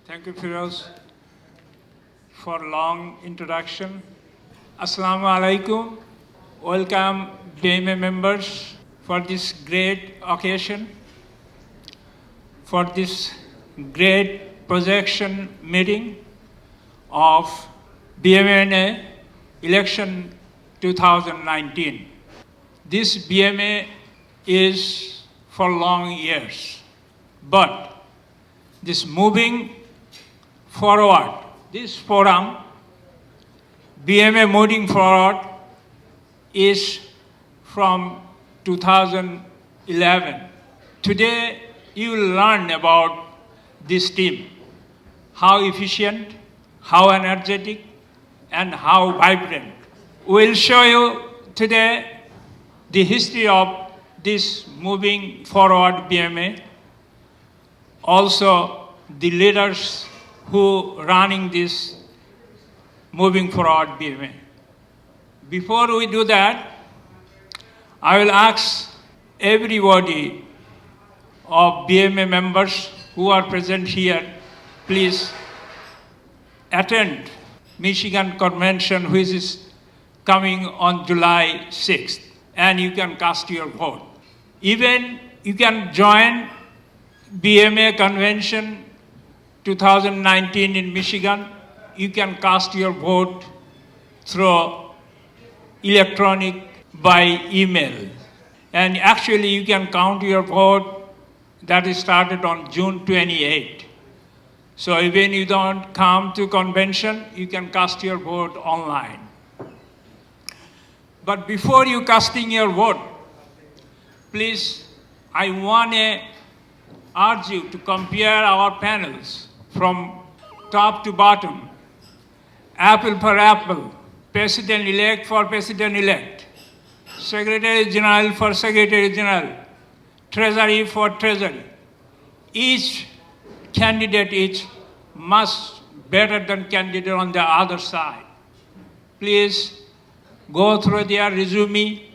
Thank you, Firoz, for long introduction. Assalamu alaikum. Welcome, BMA members, for this great occasion, for this great projection meeting of BMANA election 2019. This BMA is for long years, but this moving forward, this forum, BMA moving forward, is from 2011. Today, you will learn about this team, how efficient, how energetic, and how vibrant. We'll show you today the history of this moving forward BMA, also the leaders who running this moving forward BMA. Before we do that, I will ask everybody of BMA members who are present here, please attend Michigan Convention, which is coming on July 6th, and you can cast your vote. Even you can join BMA Convention 2019 in Michigan. You can cast your vote through electronic by email. And actually you can count your vote that is started on June 28. So even you don't come to convention, you can cast your vote online. But before you casting your vote, please, I want to urge you to compare our panels from top to bottom, apple for apple, president-elect for president-elect, secretary-general for secretary-general, treasury for treasury. Each candidate is much better than candidate on the other side. Please go through their resume,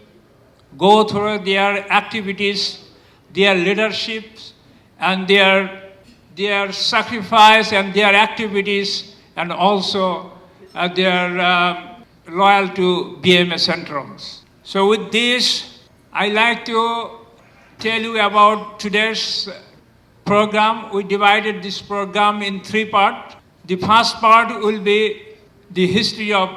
go through their activities, their leaderships, and their sacrifice and their activities, and also their loyal to BMA Centrals. So with this, I like to tell you about today's program. We divided this program in three parts. The first part will be the history of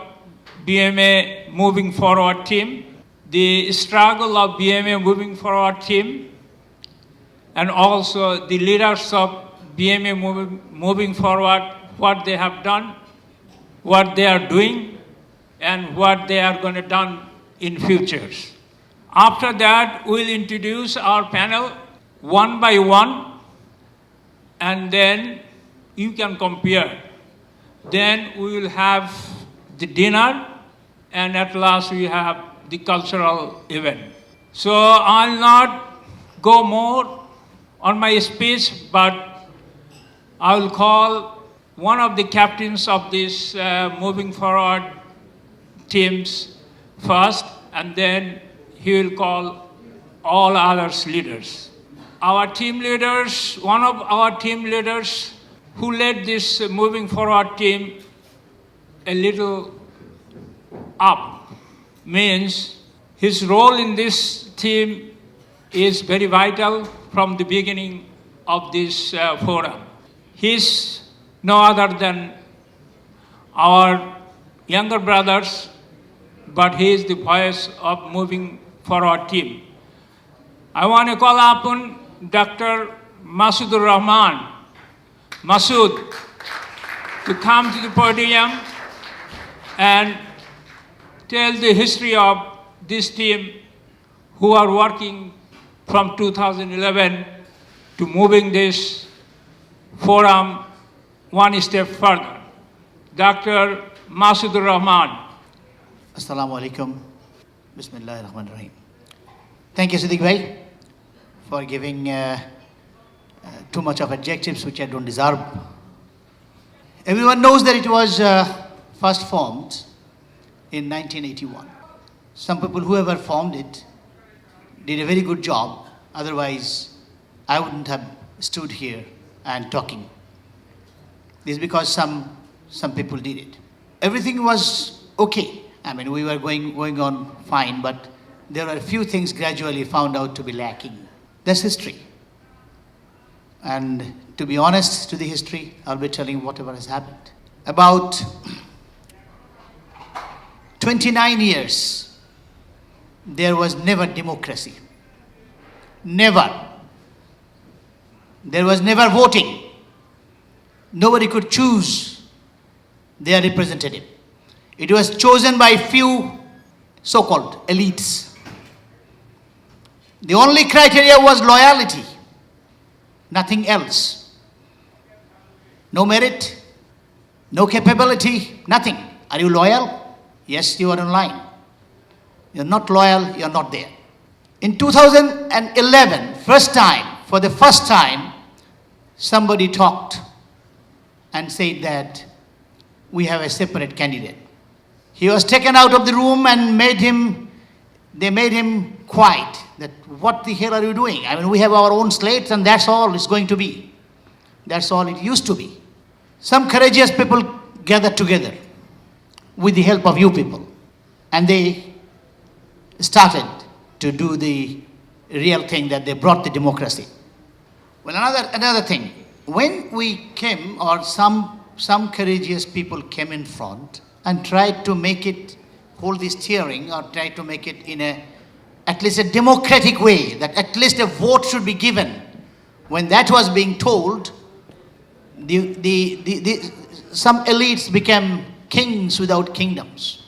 BMA moving forward team, the struggle of BMA moving forward team, and also the leaders of BMA moving forward, what they have done, what they are doing, and what they are going to do in futures. After that, we'll introduce our panel one by one, and then you can compare. Then we will have the dinner, and at last we have the cultural event. So I'll not go more on my speech, but I will call one of the captains of this moving forward teams first, and then he will call all others leaders. Our team leaders, one of our team leaders who led this moving forward team a little up, means his role in this team is very vital from the beginning of this forum. He's no other than our younger brothers, but he is the voice of moving forward team. I want to call upon Dr. Masood Rahman, Masood, to come to the podium and tell the history of this team who are working from 2011 to moving this forum one step further. Dr. Masood Rahman. Assalamu alaikum. Bismillahir Rahmanir Rahim. Thank you, Siddiq Bhai, for giving too much of adjectives which I don't deserve. Everyone knows that it was first formed in 1981. Some people, whoever formed it, did a very good job. Otherwise, I wouldn't have stood here and talking. This is because some people did it. Everything was okay. I mean, we were going on fine, but there were a few things gradually found out to be lacking. That's history. And to be honest to the history, I'll be telling whatever has happened. About 29 years, there was never democracy. Never. There was never voting. Nobody could choose their representative. It was chosen by few so-called elites. The only criteria was loyalty, nothing else. No merit, no capability, nothing. Are you loyal? Yes, you are in line. You're not loyal, you're not there. In 2011, for the first time, somebody talked and said that we have a separate candidate. He was taken out of the room and they made him quiet. That what the hell are you doing? I mean, we have our own slates and that's all it's going to be. That's all it used to be. Some courageous people gathered together with the help of you people. And they started to do the real thing, that they brought the democracy. Well, another thing. When we came, or some courageous people came in front and tried to hold this steering, or tried to make it in at least a democratic way, that at least a vote should be given. When that was being told, some elites became kings without kingdoms.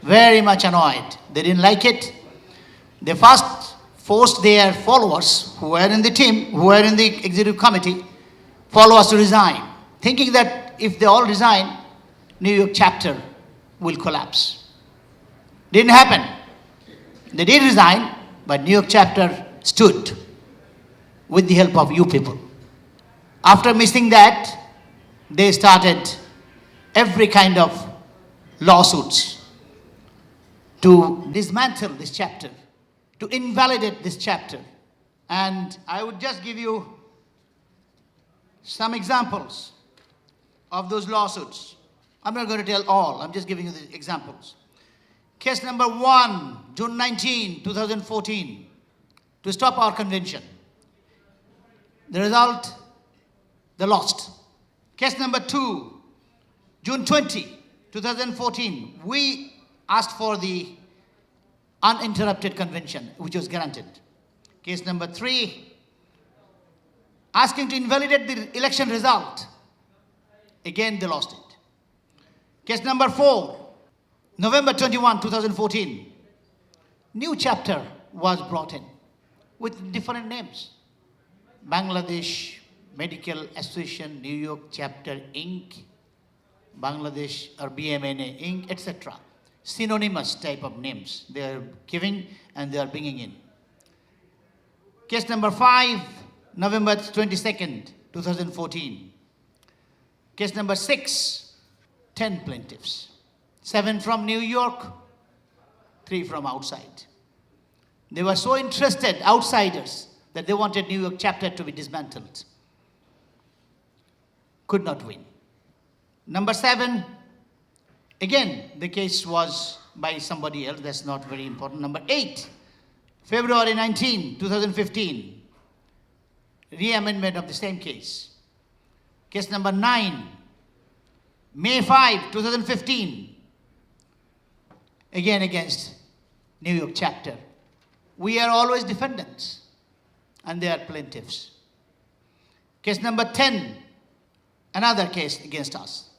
Very much annoyed. They didn't like it. They first forced their followers, who were in the team, who were in the executive committee, followers to resign, thinking that if they all resign, New York chapter will collapse. Didn't happen. They did resign, but New York chapter stood with the help of you people. After missing that, they started every kind of lawsuits to dismantle this chapter, to invalidate this chapter. And I would just give you some examples of those lawsuits. I'm not going to tell all, I'm just giving you the examples. Case number 1, June 19, 2014, to stop our convention. The result, they lost. Case number 2, June 20, 2014, we asked for the uninterrupted convention, which was granted. Case number 3, asking to invalidate the election result. Again, they lost it. Case number 4, November 21, 2014. New chapter was brought in with different names. Bangladesh Medical Association, New York Chapter Inc., Bangladesh or BMANA Inc., etc. Synonymous type of names they are giving and they are bringing in. Case number 5, November 22nd, 2014. Case number 6, 10 plaintiffs. 7 from New York, 3 from outside. They were so interested, outsiders, that they wanted New York chapter to be dismantled. Could not win. Number 7, again, the case was by somebody else, that's not very important. Number 8, February 19, 2015, re-amendment of the same case. Case number 9, May 5, 2015, again against New York chapter. We are always defendants and they are plaintiffs. Case number 10, another case against us.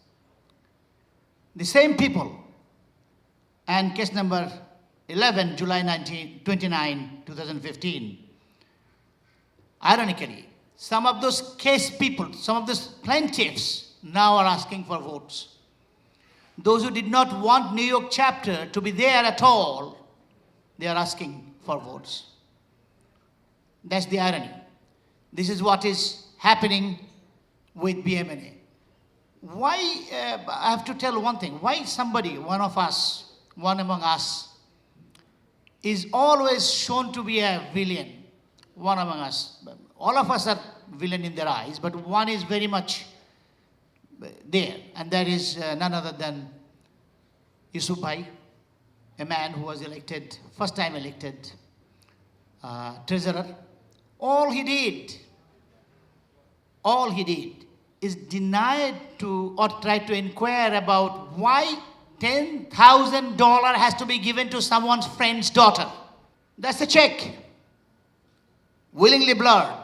The same people. And case number 11, July 29, 2015. Ironically, some of those case people, some of those plaintiffs now are asking for votes. Those who did not want New York chapter to be there at all, they are asking for votes. That's the irony. This is what is happening with BMANA. Why, I have to tell one thing, why somebody, one among us, is always shown to be a villain, one among us. All of us are villain in their eyes, but one is very much there, and that is none other than Yusuf Bhai, a man who was elected, first time elected treasurer. All he did is denied to or tried to inquire about why $10,000 has to be given to someone's friend's daughter. That's the check, willingly blurred,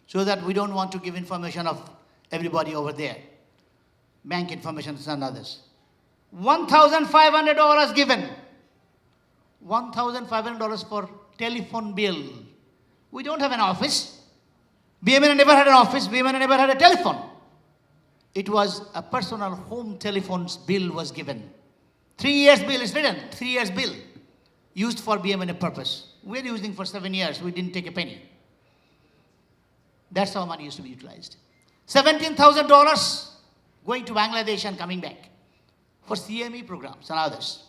so that we don't want to give information of everybody over there. Bank information and others. $1,500 given. $1,500 for telephone bill. We don't have an office. BMANA never had an office. BMANA never had a telephone. It was a personal home telephone's bill was given. 3 years bill is written. 3 years bill used for BMANA purpose. We're using for 7 years. We didn't take a penny. That's how money used to be utilized. $17,000 going to Bangladesh and coming back for CME programs and others.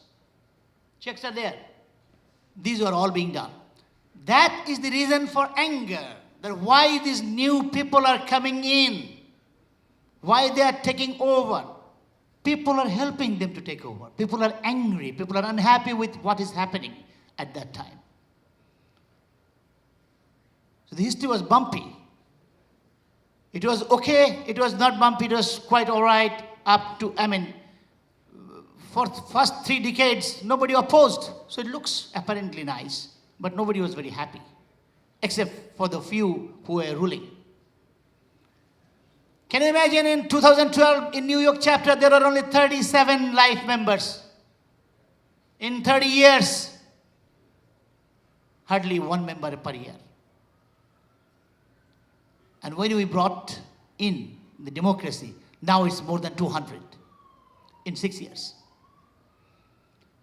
Checks are there. These are all being done. That is the reason for anger. That why these new people are coming in. Why they are taking over. People are helping them to take over. People are angry. People are unhappy with what is happening at that time. So the history was bumpy. It was okay. It was not bumpy. It was quite all right up to, for the first 3 decades, nobody opposed. So it looks apparently nice, but nobody was very happy, except for the few who were ruling. Can you imagine in 2012, in New York chapter, there were only 37 life members. In 30 years, hardly 1 member per year. And when we brought in the democracy, now it's more than 200 in 6 years.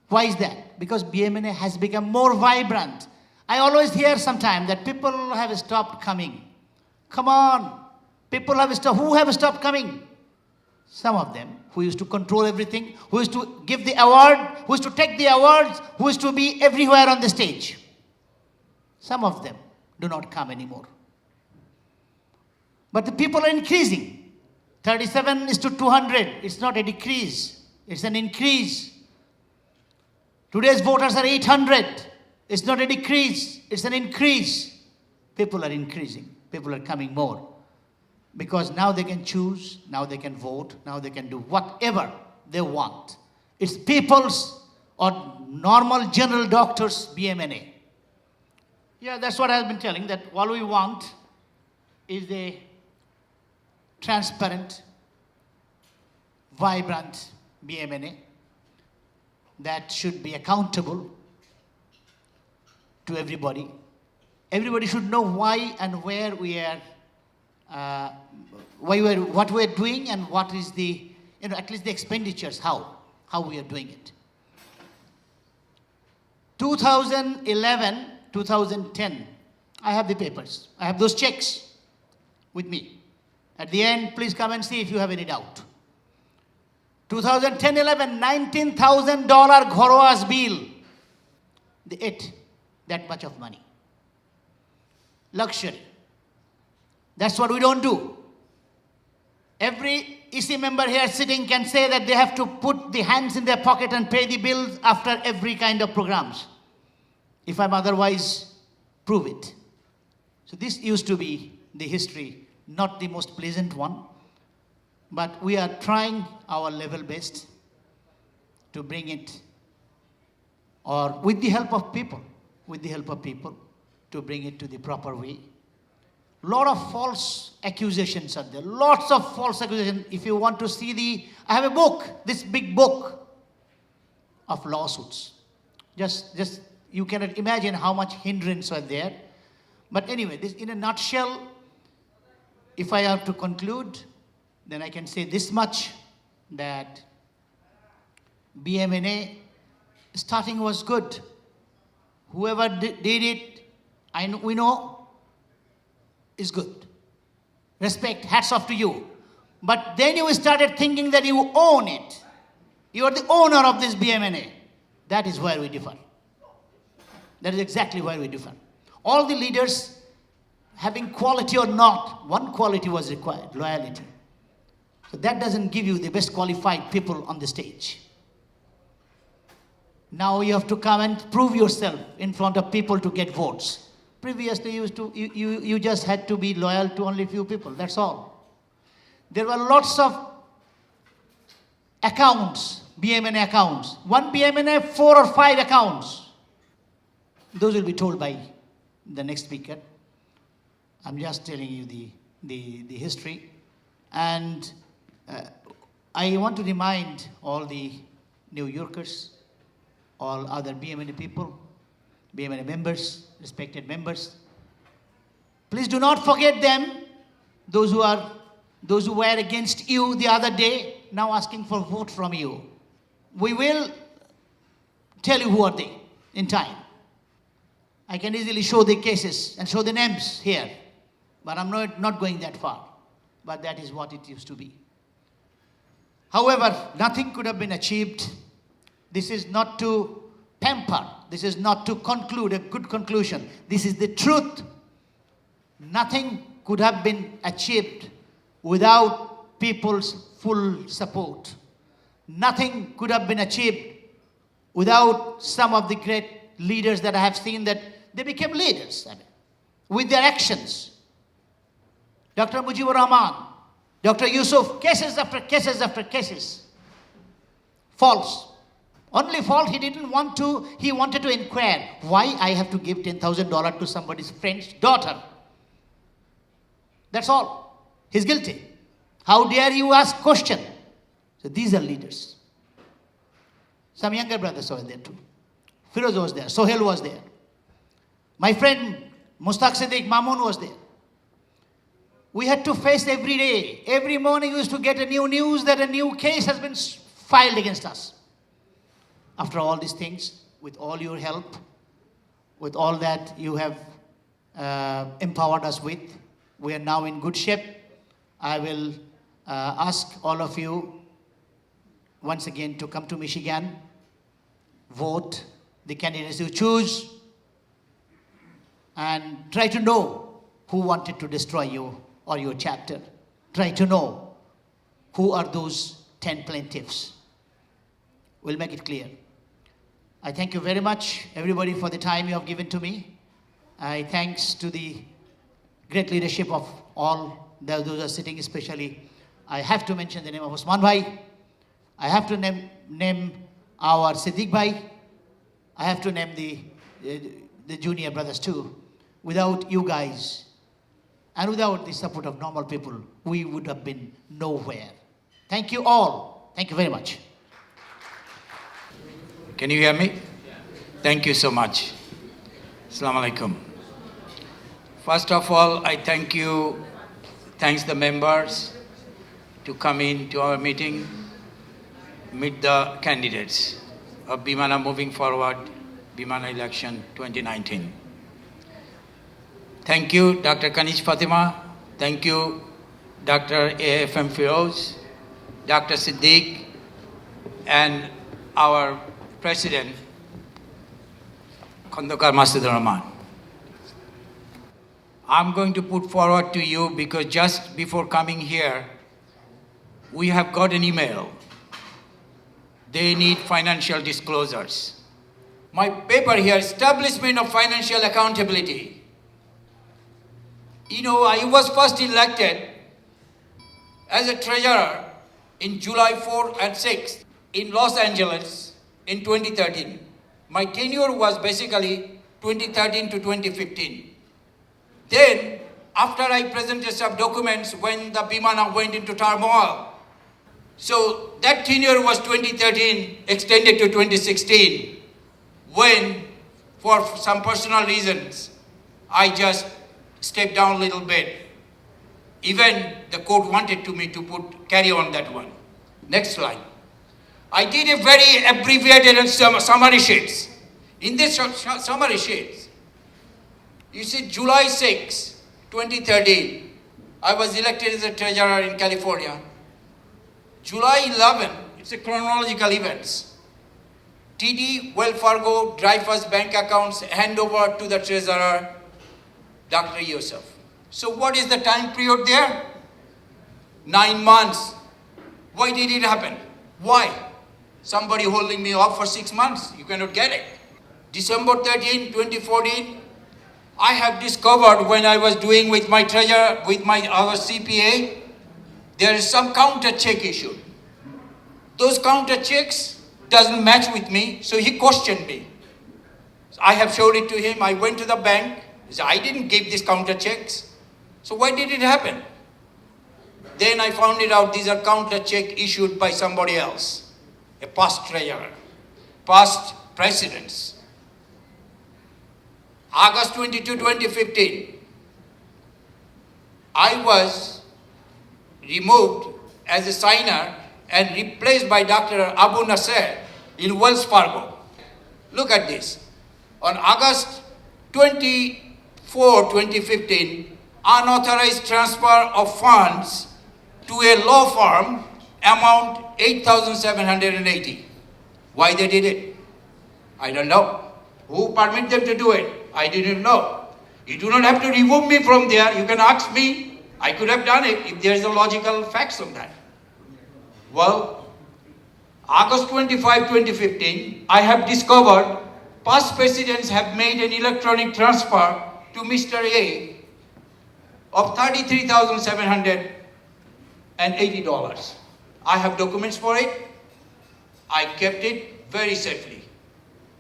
Why is that? Because BMANA has become more vibrant. I always hear sometimes that people have stopped coming. Come on. People have stopped. Who have stopped coming? Some of them who used to control everything, who used to give the award, who used to take the awards, who used to be everywhere on the stage. Some of them do not come anymore. But the people are increasing. 37 is to 200. It's not a decrease. It's an increase. Today's voters are 800. It's not a decrease. It's an increase. People are increasing. People are coming more. Because now they can choose, now they can vote, now they can do whatever they want. It's people's or normal general doctors' BMANA. Yeah, that's what I've been telling, that all we want is a transparent, vibrant BMANA that should be accountable to everybody. Everybody should know why and where we are, what we're doing and what is the, at least the expenditures, how we are doing it. 2011, 2010, I have the papers. I have those checks with me. At the end, please come and see if you have any doubt. 2010-11, $19,000 Ghoroa's bill. They ate that much of money. Luxury. That's what we don't do. Every EC member here sitting can say that they have to put the hands in their pocket and pay the bills after every kind of programs. If I'm otherwise, prove it. So this used to be the history, not the most pleasant one. But we are trying our level best to bring it, or with the help of people, to bring it to the proper way. Lot of false accusations are there. Lots of false accusations. If you want to see I have a book, this big book of lawsuits. Just you cannot imagine how much hindrance are there. But anyway, this in a nutshell, if I have to conclude, then I can say this much, that BMANA starting was good. Whoever did it, we know, is good. Respect, hats off to you. But then you started thinking that you own it. You are the owner of this BMANA. That is where we differ. That is exactly where we differ. All the leaders, having quality or not, one quality was required, loyalty. So that doesn't give you the best qualified people on the stage. Now you have to come and prove yourself in front of people to get votes. Previously, you just had to be loyal to only few people, that's all. There were lots of accounts, BMANA accounts. One BMANA, 4 or 5 accounts. Those will be told by the next speaker. I'm just telling you the history. And I want to remind all the New Yorkers, all other BMANA people, BMANA members, respected members, please do not forget them, those who were against you the other day, now asking for vote from you. We will tell you who are they in time. I can easily show the cases and show the names here, but I'm not going that far. But that is what it used to be. However, nothing could have been achieved. This is not to pamper. This is not to conclude a good conclusion. This is the truth. Nothing could have been achieved without people's full support. Nothing could have been achieved without some of the great leaders that I have seen that they became leaders with their actions. Dr. Mujibur Rahman, Dr. Yusuf, cases after cases after cases. False. Only fault he wanted to inquire why I have to give $10,000 to somebody's friend's daughter. That's all. He's guilty. How dare you ask question? So these are leaders. Some younger brothers were there too. Firoz was there. Sohail was there. My friend Mustaq Siddiq Mamun was there. We had to face every day. Every morning we used to get a new news that a new case has been filed against us. After all these things, with all your help, with all that you have empowered us with, we are now in good shape. I will ask all of you once again to come to Michigan, vote the candidates you choose, and try to know who wanted to destroy you or your chapter. Try to know who are those 10 plaintiffs. We'll make it clear. I thank you very much, everybody, for the time you have given to me. I thanks to the great leadership of all those who are sitting, especially. I have to mention the name of Osman Bhai. I have to name our Siddiq Bhai. I have to name the junior brothers too. Without you guys, and without the support of normal people, we would have been nowhere. Thank you all. Thank you very much. Can you hear me? Thank you so much. Assalamu alaikum. First of all, I thanks the members to come in to our meeting, meet the candidates of BMANA moving forward, BMANA election 2019. Thank you, Dr. Kanish Fatima. Thank you, Dr. AFM Firoz, Dr. Siddiq, and our President, Khandokar Masjidur Rahman. I'm going to put forward to you because just before coming here, we have got an email. They need financial disclosures. My paper here, Establishment of Financial Accountability. You know, I was first elected as a treasurer in July 4th and 6th in Los Angeles in 2013. My tenure was basically 2013 to 2015. Then, after I presented some documents when the BMANA went into turmoil, so that tenure was 2013 extended to 2016 when, for some personal reasons, I just stepped down a little bit. Even the court wanted me to carry on that one. Next slide. I did a very abbreviated and summary sheets. In this summary sheets, you see July 6, 2013, I was elected as a treasurer in California. July 11, it's a chronological events. TD, Wells Fargo, Dreyfus bank accounts hand over to the treasurer, Dr. Yusuf. So what is the time period there? 9 months. Why did it happen? Why? Somebody holding me up for 6 months. You cannot get it. December 13, 2014, I have discovered when I was doing with my treasurer, with our CPA, there is some counter check issued. Those counter checks doesn't match with me, so he questioned me. I have showed it to him. I went to the bank. He said, I didn't give these counter checks. So why did it happen? Then I found it out these are counter check issued by somebody else, a past treasurer, past presidents. August 22, 2015, I was removed as a signer and replaced by Dr. Abu Nasser in Wells Fargo. Look at this. On August 24, 2015, unauthorized transfer of funds to a law firm amount 8,780. Why they did it? I don't know. Who permitted them to do it? I didn't know. You do not have to remove me from there. You can ask me. I could have done it if there is a logical facts on that. Well, August 25, 2015, I have discovered past presidents have made an electronic transfer to Mr. A of $33,780. I have documents for it. I kept it very safely.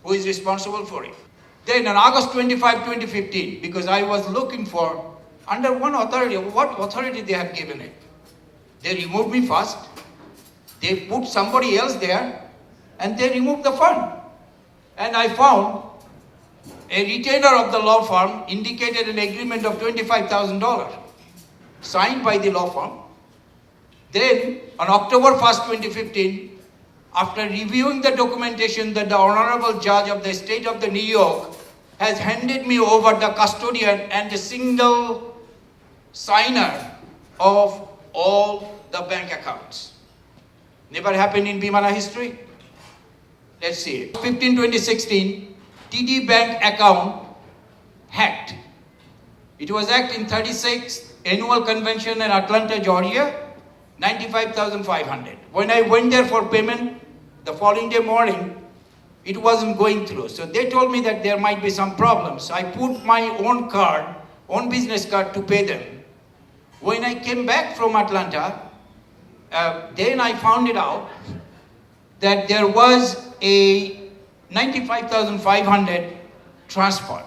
Who is responsible for it? Then on August 25, 2015, because I was looking for under one authority, what authority they have given it. They removed me first. They put somebody else there and they removed the fund. And I found a retainer of the law firm indicated an agreement of $25,000 signed by the law firm. Then on October 1st, 2015, after reviewing the documentation that the Honorable Judge of the State of New York has handed me over the custodian and a single signer of all the bank accounts. Never happened in BMANA history. Let's see it. 15/2016, TD Bank account hacked. It was hacked in 36th Annual Convention in Atlanta, Georgia, 95,500. When I went there for payment, the following day morning, it wasn't going through. So they told me that there might be some problems. I put my own card, own business card to pay them. When I came back from Atlanta, then I found it out that there was a 95,500 transfer.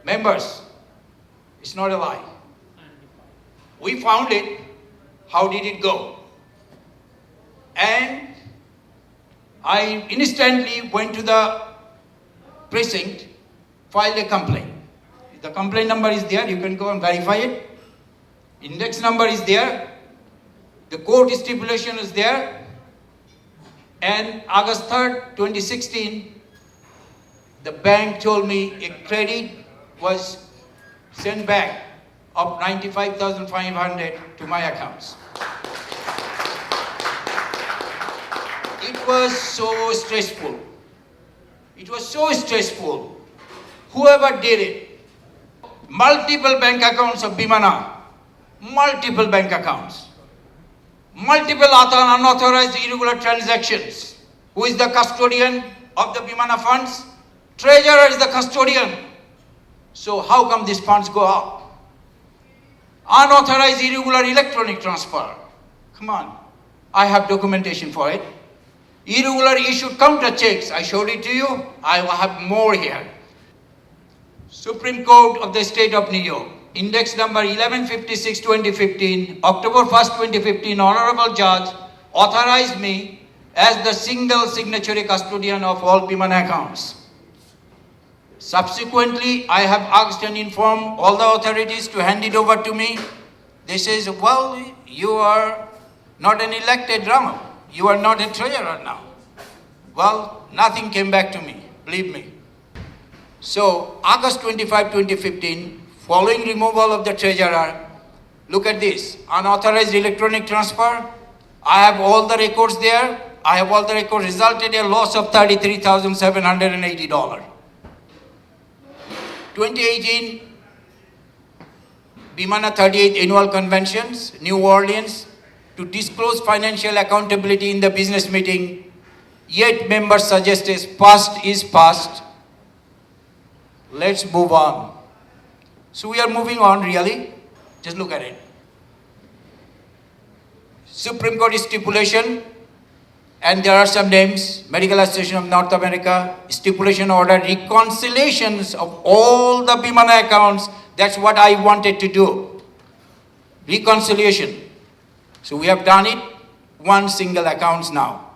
Members, it's not a lie. We found it. How did it go? And I instantly went to the precinct, filed a complaint. The complaint number is there. You can go and verify it. Index number is there. The court stipulation is there. And August 3rd, 2016, the bank told me a credit was sent back of 95,500 to my accounts. It was so stressful. It was so stressful. Whoever did it, multiple bank accounts of BMANA, multiple bank accounts, multiple unauthorized irregular transactions. Who is the custodian of the BMANA funds? Treasurer is the custodian. So how come these funds go out? Unauthorized irregular electronic transfer. Come on. I have documentation for it. Irregular issued counter checks. I showed it to you. I will have more here. Supreme Court of the State of New York. Index number 1156-2015, October 1st, 2015, Honorable Judge authorized me as the single signatory custodian of all BMANA accounts. Subsequently, I have asked and informed all the authorities to hand it over to me. They says, well, you are not an elected drummer. You are not a treasurer now. Well, nothing came back to me, believe me. So, August 25, 2015, following removal of the treasurer, look at this, unauthorized electronic transfer. I have all the records there. I have all the records, resulted in a loss of $33,780. 2018, BMANA 38th Annual Conventions, New Orleans, to disclose financial accountability in the business meeting, yet members suggested past is past. Let's move on. So we are moving on, really. Just look at it. Supreme Court stipulation, and there are some names: Medical Association of North America, stipulation order, reconciliations of all the BMANA accounts. That's what I wanted to do. Reconciliation. So we have done it, one single accounts now.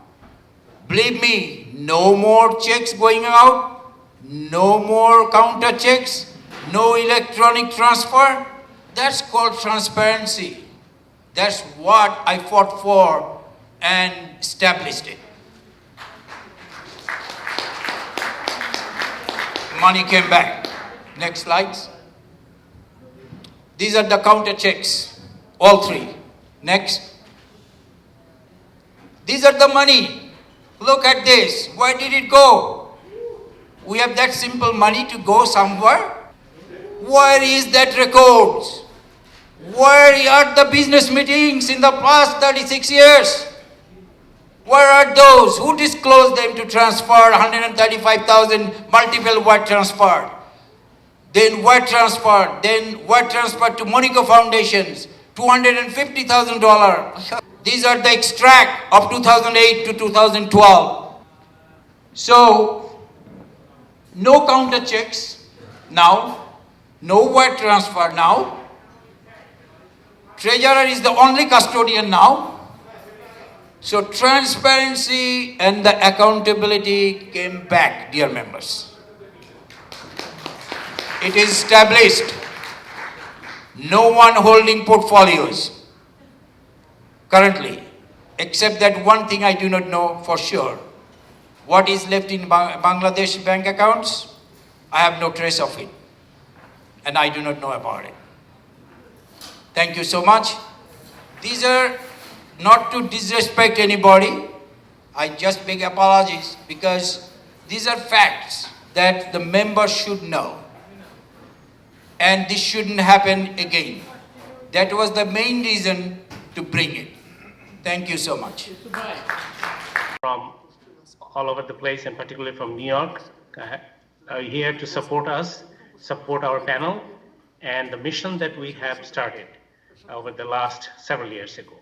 Believe me, no more checks going out, no more counter checks, no electronic transfer. That's called transparency. That's what I fought for and established it. Money came back. Next slides. These are the counter checks, all three. Next. These are the money. Look at this. Where did it go? We have that simple money to go somewhere. Where is that records? Where are the business meetings in the past 36 years? Where are those? Who disclosed them to transfer 135,000 multiple wire transfer? Then wire transfer, to Monaco Foundations, $250,000. These are the extract of 2008 to 2012. So, no counter checks now, no wire transfer now. Treasurer is the only custodian now. So transparency and the accountability came back, dear members. It is established. No one holding portfolios currently, except that one thing I do not know for sure. What is left in Bangladesh bank accounts? I have no trace of it, and I do not know about it. Thank you so much. These are not to disrespect anybody. I just beg apologies because these are facts that the members should know. And this shouldn't happen again. That was the main reason to bring it. Thank you so much. From all over the place, and particularly from New York, are here to support us, support our panel, and the mission that we have started over the last several years ago.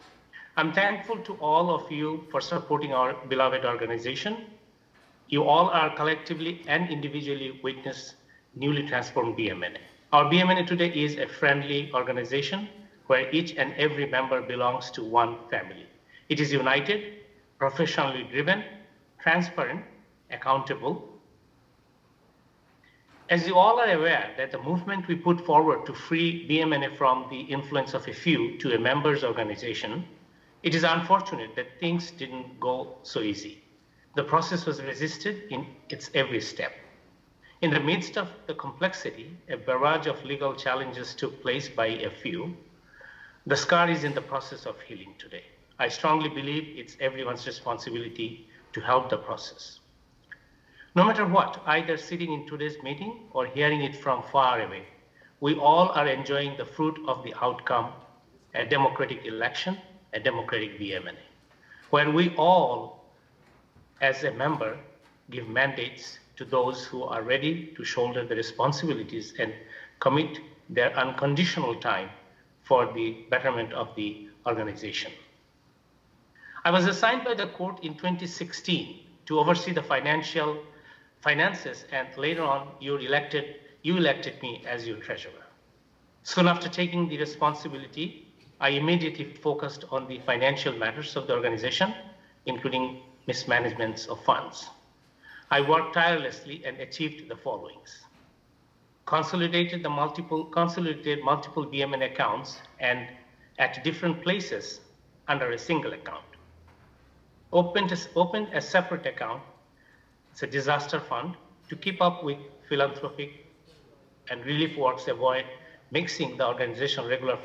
I'm thankful to all of you for supporting our beloved organization. You all are collectively and individually witness newly transformed BMANA. Our BMANA today is a friendly organization where each and every member belongs to one family. It is united, professionally driven, transparent, accountable. As you all are aware that the movement we put forward to free BMANA from the influence of a few to a members organization, it is unfortunate that things didn't go so easy. The process was resisted in its every step. In the midst of the complexity, a barrage of legal challenges took place by a few. The scar is in the process of healing today. I strongly believe it's everyone's responsibility to help the process. No matter what, either sitting in today's meeting or hearing it from far away, we all are enjoying the fruit of the outcome, a democratic election, a democratic BMANA, where we all, as a member, give mandates to those who are ready to shoulder the responsibilities and commit their unconditional time for the betterment of the organization. I was assigned by the court in 2016 to oversee the finances, and later on you elected me as your treasurer. Soon after taking the responsibility, I immediately focused on the financial matters of the organization, including mismanagements of funds. I worked tirelessly and achieved the followings: consolidated multiple BMANA accounts and at different places under a single account. Opened a separate account, it's a disaster fund, to keep up with philanthropic and relief works, avoid mixing the organizational regular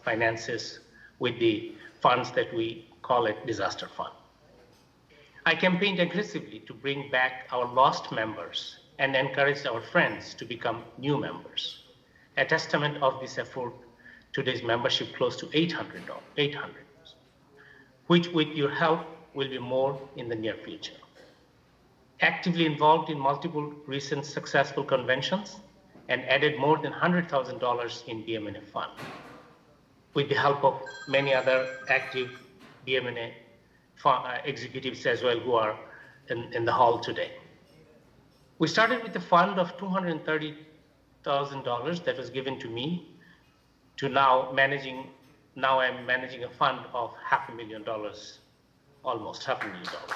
finances with the funds that we call it disaster fund. I campaigned aggressively to bring back our lost members and encouraged our friends to become new members. A testament of this effort, today's membership close to 800. which with your help will be more in the near future. Actively involved in multiple recent successful conventions and added more than $100,000 in BMNA fund, with the help of many other active BMNA executives as well who are in the hall today. We started with a fund of $230,000 that was given to me to now I'm managing a fund of $500,000, almost $500,000.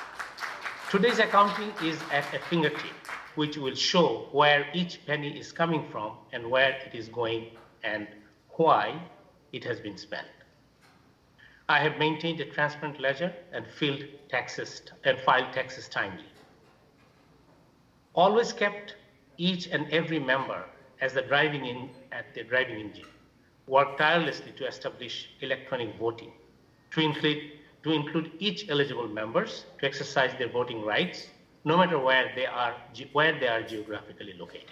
Today's accounting is at a fingertip, which will show where each penny is coming from and where it is going and why it has been spent. I have maintained a transparent ledger and filed taxes timely. Always kept each and every member as the driving engine. Worked tirelessly to establish electronic voting, to include each eligible members to exercise their voting rights, no matter where they are geographically located.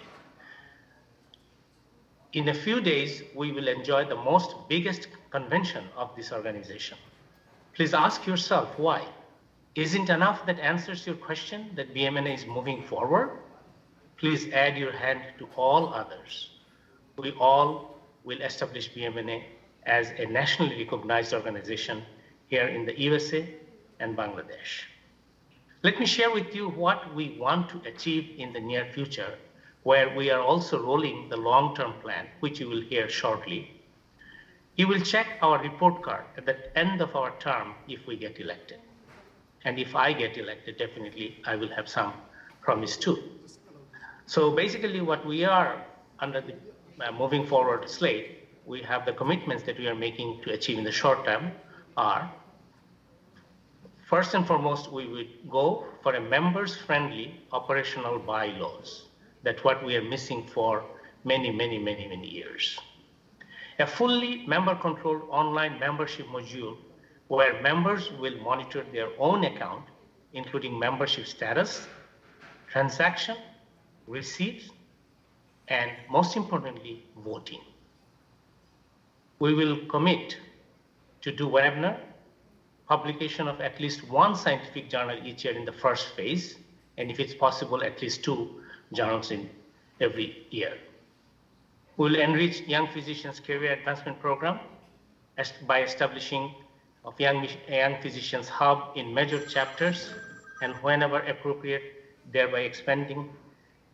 In a few days, we will enjoy the biggest convention of this organization. Please ask yourself why. Isn't enough that answers your question that BMNA is moving forward? Please add your hand to all others. We all will establish BMNA as a nationally recognized organization here in the USA and Bangladesh. Let me share with you what we want to achieve in the near future, where we are also rolling the long-term plan, which you will hear shortly. You will check our report card at the end of our term if we get elected. And if I get elected, definitely I will have some promise too. So basically what we are under the moving forward slate, we have the commitments that we are making to achieve in the short term are, first and foremost, we would go for a members-friendly operational bylaws. That's what we are missing for many years. A fully member-controlled online membership module where members will monitor their own account, including membership status, transaction, receipts, and most importantly, voting. We will commit to do webinar, publication of at least one scientific journal each year in the first phase, and if it's possible, at least 2 journals in every year. We'll enrich young physicians' career advancement program by establishing a young physicians hub in major chapters and whenever appropriate, thereby expanding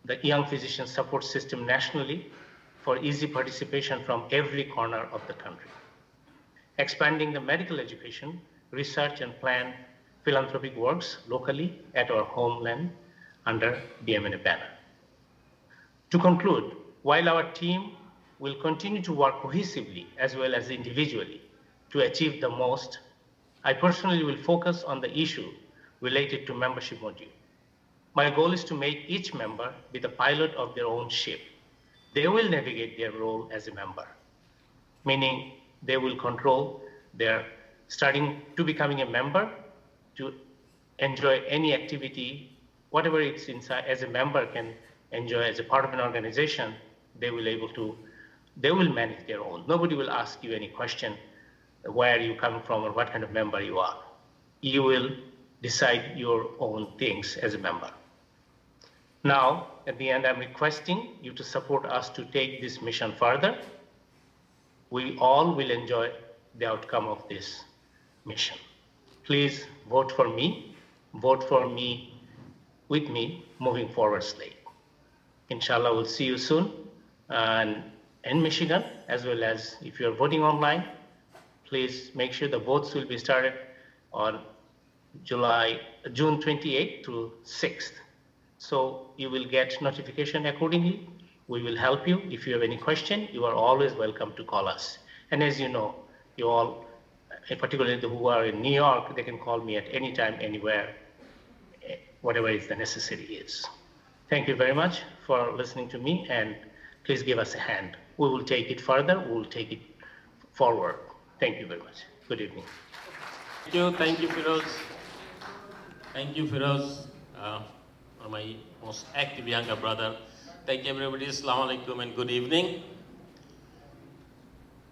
the young physician support system nationally for easy participation from every corner of the country. Expanding the medical education, research and plan philanthropic works locally at our homeland under BMANA banner. To conclude, while our team will continue to work cohesively as well as individually to achieve the most, I personally will focus on the issue related to membership module. My goal is to make each member be the pilot of their own ship. They will navigate their role as a member, meaning they will control their starting to becoming a member, to enjoy any activity, whatever it's inside as a member can enjoy as a part of an organization, they will manage their own. Nobody will ask you any question, where you come from or what kind of member you are. You will decide your own things as a member. Now, at the end, I'm requesting you to support us to take this mission further. We all will enjoy the outcome of this mission. Please vote for me with me moving forward slate. Inshallah, we'll see you soon in Michigan, as well as if you're voting online, please make sure the votes will be started on June 28th to 6th. So you will get notification accordingly. We will help you. If you have any question, you are always welcome to call us. And as you know, you all, particularly who are in New York, they can call me at any time, anywhere, whatever is the necessity is. Thank you very much for listening to me, and please give us a hand. We will take it further. We will take it forward. Thank you very much. Good evening. Thank you, Firoz. Thank you, Firoz, my most active younger brother. Thank you, everybody. Assalamu alaikum and good evening.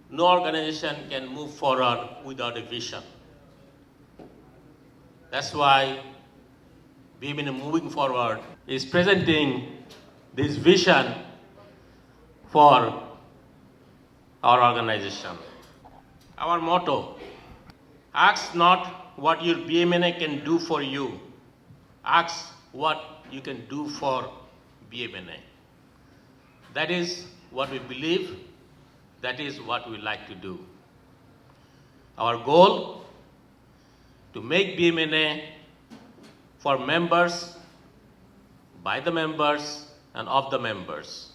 No organization can move forward without a vision. That's why BMANA moving forward is presenting this vision for our organization. Our motto, ask not what your BMANA can do for you, ask what you can do for BMANA. That is what we believe, that is what we like to do. Our goal, to make BMANA for members, by the members, and of the members.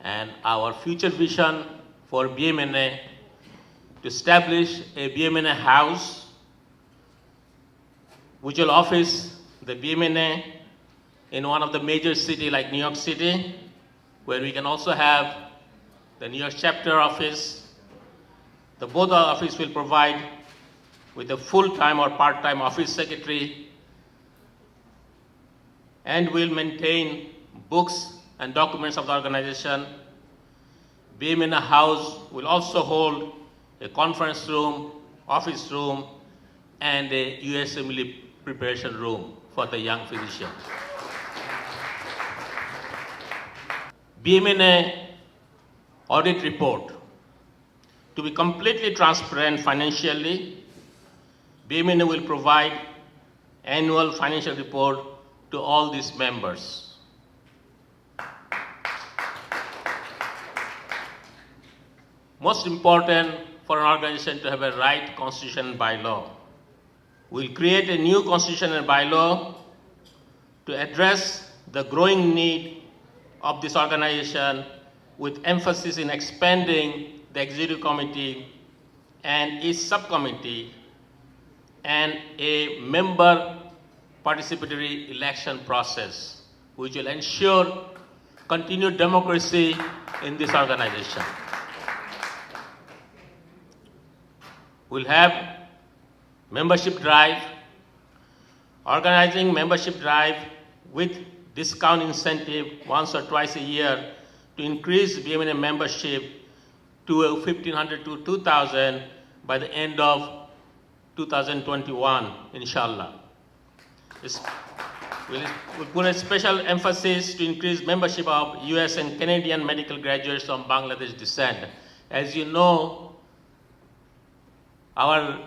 And our future vision for BMANA, to establish a BMANA house which will office the BMANA in one of the major cities like New York City, where we can also have the New York chapter office. The both office will provide with a full-time or part-time office secretary, and will maintain books and documents of the organization. BMANA House will also hold a conference room, office room, and a USMLE preparation room for the young physician. BMANA audit report. To be completely transparent financially, BMANA will provide annual financial report to all these members. Most important for an organization to have a right constitution and bylaw. We'll create a new constitution and bylaw to address the growing need of this organization, with emphasis in expanding the executive committee and its subcommittee, and a member participatory election process, which will ensure continued democracy in this organization. We'll have membership drive, organizing membership drive with discount incentive once or twice a year to increase BMANA membership to 1,500 to 2,000 by the end of 2021, inshallah. We'll put a special emphasis to increase membership of US and Canadian medical graduates from Bangladesh descent. As you know, our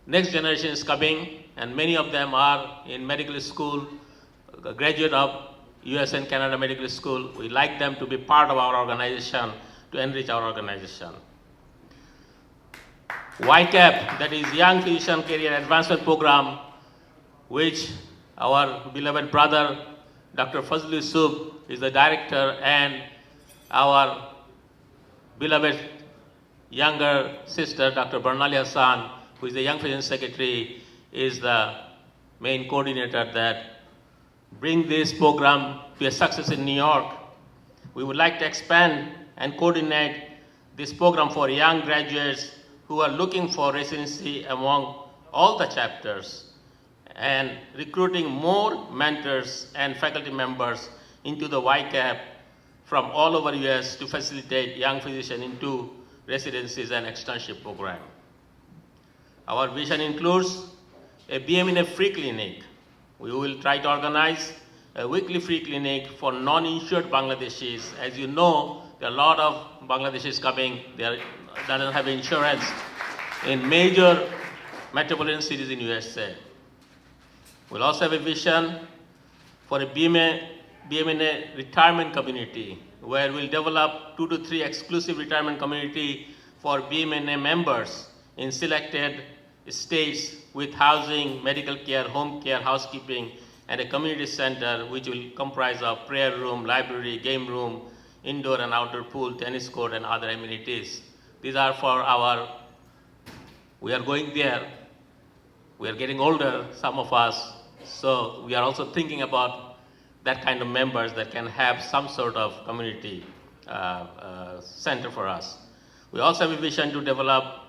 next generation is coming, and many of them are in medical school, a graduate of US and Canada medical school. We like them to be part of our organization, to enrich our organization. YCAP, that is Young Physician Career Advancement Program, which our beloved brother, Dr. Fazl Yusuf, is the director, and our beloved younger sister, Dr. Barnali Hassan, who is the Young Physician Secretary, is the main coordinator that bring this program to a success in New York. We would like to expand and coordinate this program for young graduates who are looking for residency among all the chapters, and recruiting more mentors and faculty members into the YCAP from all over US to facilitate young physicians into residencies and externship program. Our vision includes a BMANA free clinic. We will try to organize a weekly free clinic for non-insured Bangladeshis. As you know, there are a lot of Bangladeshis coming, they don't have insurance in major metropolitan cities in USA. We'll also have a vision for a BMANA retirement community, where we'll develop 2 to 3 exclusive retirement community for BMANA members in selected states, with housing, medical care, home care, housekeeping, and a community center which will comprise of prayer room, library, game room, indoor and outdoor pool, tennis court, and other amenities. These are for we are going there. We are getting older, some of us, so we are also thinking about that kind of members that can have some sort of community center for us. We also have a vision to develop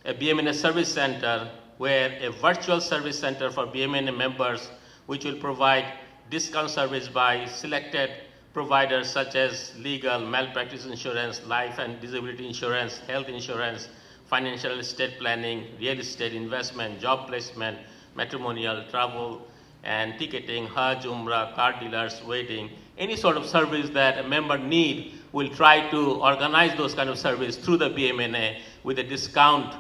a BMANA service center, where a virtual service center for BMANA members, which will provide discount service by selected providers such as legal, malpractice insurance, life and disability insurance, health insurance, financial estate planning, real estate investment, job placement, matrimonial, travel, and ticketing, Hajj, Umrah, car dealers, wedding, any sort of service that a member need, will try to organize those kind of service through the BMNA with a discount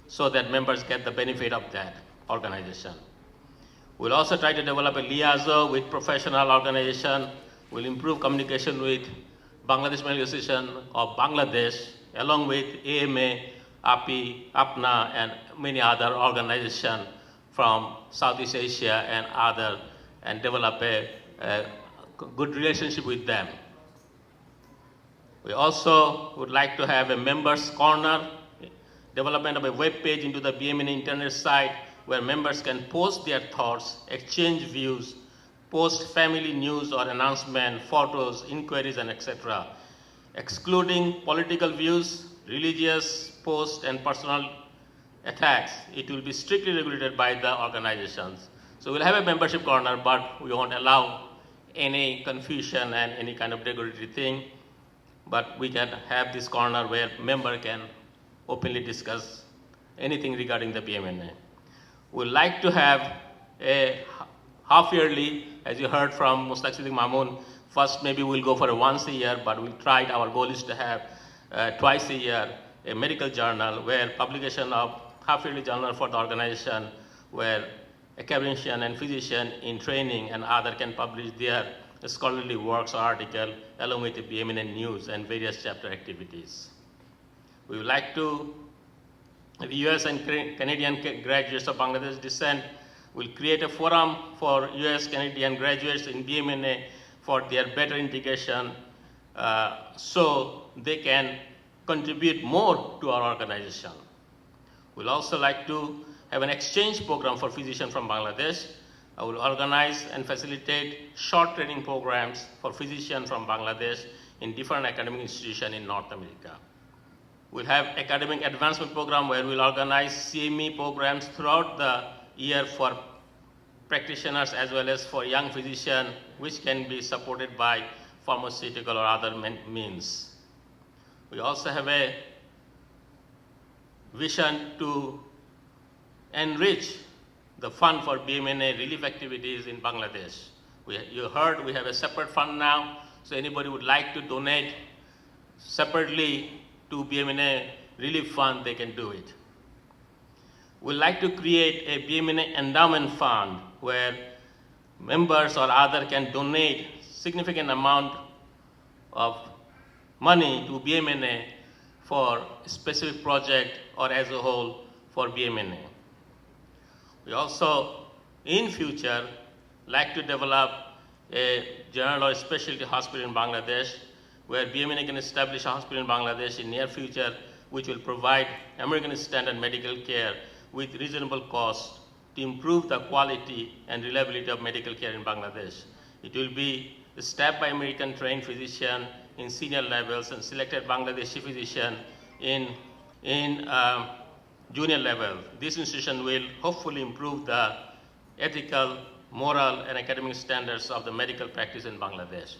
so that members get the benefit of that organization. We'll also try to develop a liaison with professional organization. We'll improve communication with Bangladesh Medical Association of Bangladesh, along with AMA, API, APNA, and many other organizations from Southeast Asia and other, and develop a good relationship with them. We also would like to have a members corner, development of a web page into the BMN internet site where members can post their thoughts, exchange views, post family news or announcement, photos, inquiries, and etc. Excluding political views, religious posts, and personal attacks, it will be strictly regulated by the organizations. So we'll have a membership corner, but we won't allow any confusion and any kind of derogatory thing. But we can have this corner where member can openly discuss anything regarding the BMNA. We'd like to have a half yearly, as you heard from Mustaq Siddiq Mamoon. First, maybe we'll go for a once a year, but we'll try it. Our goal is to have twice a year a medical journal where publication of half yearly journal for the organization where academician and physician in training and other can publish their scholarly works or article along with the BMNA news and various chapter activities. We would like to, the US and Canadian graduates of Bangladesh descent will create a forum for US Canadian graduates in BMNA for their better integration so they can contribute more to our organization. We'll also like to have an exchange program for physicians from Bangladesh. I will organize and facilitate short training programs for physicians from Bangladesh in different academic institutions in North America. We'll have academic advancement program where we'll organize CME programs throughout the year for practitioners as well as for young physicians, which can be supported by pharmaceutical or other means. We also have a vision to enrich the fund for BMNA relief activities in Bangladesh. You heard we have a separate fund now, so anybody would like to donate separately to BMNA relief fund, they can do it. We'd like to create a BMNA endowment fund where members or other can donate significant amount of money to BMNA for a specific project or as a whole for BMNA. We also, in future, like to develop a general or specialty hospital in Bangladesh where BMNA can establish a hospital in Bangladesh in near future which will provide American standard medical care with reasonable cost to improve the quality and reliability of medical care in Bangladesh. It will be staffed by American trained physician in senior levels and selected Bangladeshi physician in junior level. This institution will hopefully improve the ethical, moral, and academic standards of the medical practice in Bangladesh.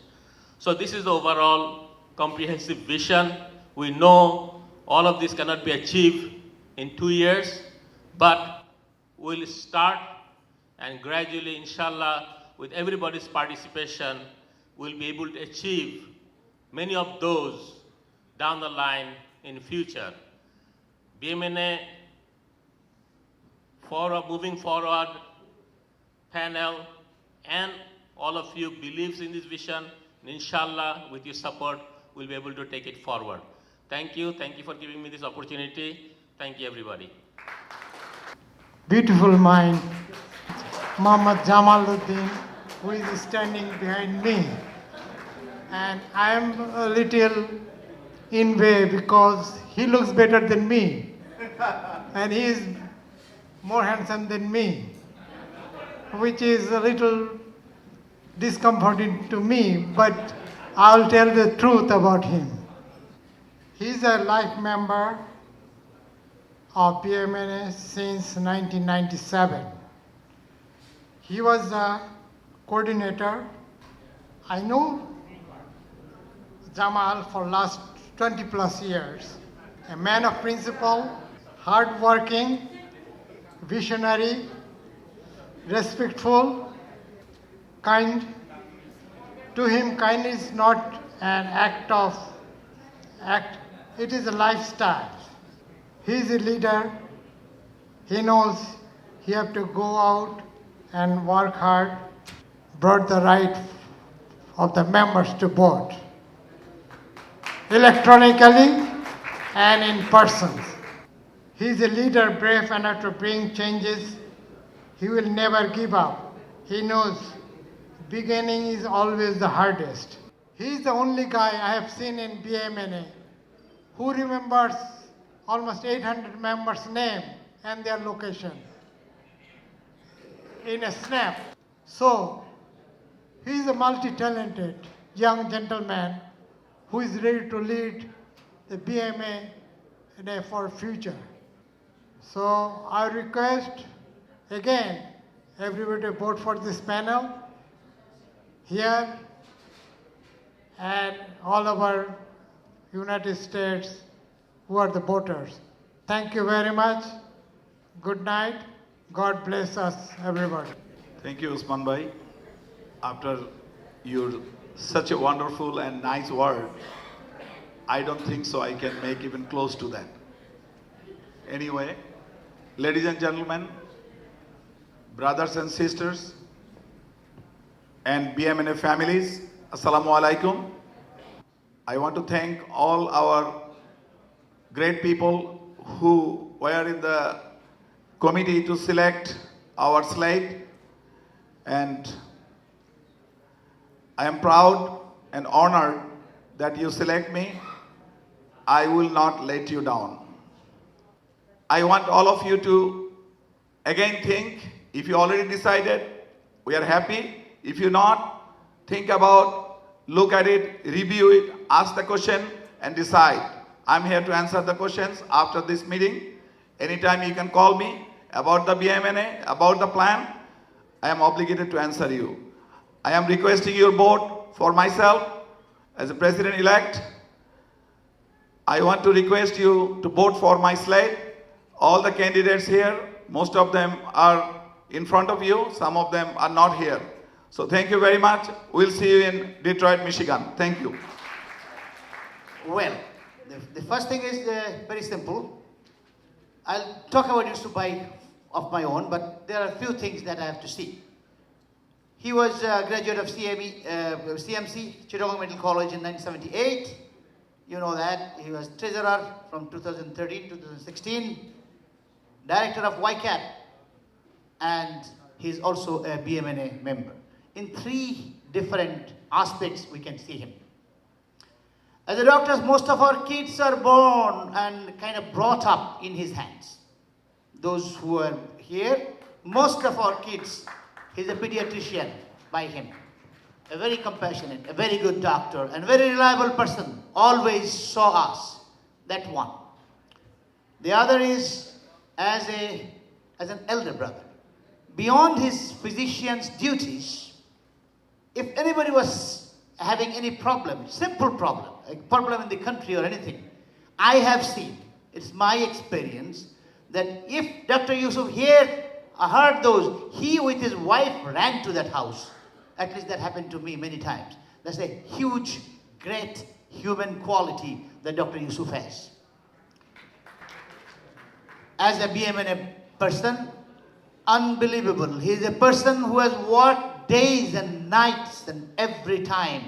So this is the overall comprehensive vision. We know all of this cannot be achieved in 2 years, but we'll start and gradually, inshallah, with everybody's participation, we'll be able to achieve many of those down the line in future. BMNA moving forward panel and all of you believes in this vision, and inshallah, with your support, we'll be able to take it forward. Thank you for giving me this opportunity. Thank you, everybody. Beautiful mind, Muhammad Jamaluddin, who is standing behind me. And I am a little in way because he looks better than me. And he is more handsome than me, which is a little discomforting to me, but I'll tell the truth about him. He's a life member of BMANA since 1997. He was a coordinator. I know Jamal for last 20 plus years, a man of principle hardworking, visionary, respectful, kind. To him, kindness is not an act, it is a lifestyle. He is a leader. He knows he have to go out and work hard, brought the right of the members to vote, electronically and in person. He is a leader brave enough to bring changes. He will never give up. He knows beginning is always the hardest. He is the only guy I have seen in BMNA who remembers almost 800 members' name and their location in a snap. So, he is a multi-talented young gentleman who is ready to lead the BMA for future. So, I request again everybody to vote for this panel here and all over United States who are the voters. Thank you very much. Good night. God bless us, everybody. Thank you, Usman Bhai. After your such a wonderful and nice word, I don't think so I can make even close to that. Anyway, ladies and gentlemen, brothers and sisters, and BMNA families, Assalamu alaikum. I want to thank all our great people who were in the committee to select our slate, and I am proud and honored that you select me. I will not let you down. I want all of you to again think. If you already decided, we are happy. If you not, think about, look at it, review it, ask the question and decide. I'm here to answer the questions after this meeting. Anytime you can call me about the BMNA, about the plan, I am obligated to answer you. I am requesting your vote for myself as a president-elect. I want to request you to vote for my slate. All the candidates here, most of them are in front of you, some of them are not here. So thank you very much. We'll see you in Detroit, Michigan. Thank you. Well, the first thing is very simple. I'll talk about Yusuf Bhai of my own, but there are a few things that I have to see. He was a graduate of CMC, Chittagong Medical College in 1978. You know that. He was treasurer from 2013 to 2016, director of YCAP, and he's also a BMNA member. In 3 different aspects, we can see him. As a doctor, most of our kids are born and kind of brought up in his hands. Those who are here, most of our kids, he's a pediatrician by him. A very compassionate, a very good doctor, and very reliable person. Always saw us. That one. The other is as an elder brother. Beyond his physician's duties, if anybody was having any problem, simple problem, a problem in the country or anything, I have seen, it's my experience, that if Dr. Yusuf here heard those, he with his wife ran to that house. At least that happened to me many times. That's a huge, great human quality that Dr. Yusuf has. As a BMNA person, unbelievable. He is a person who has worked days and nights and every time.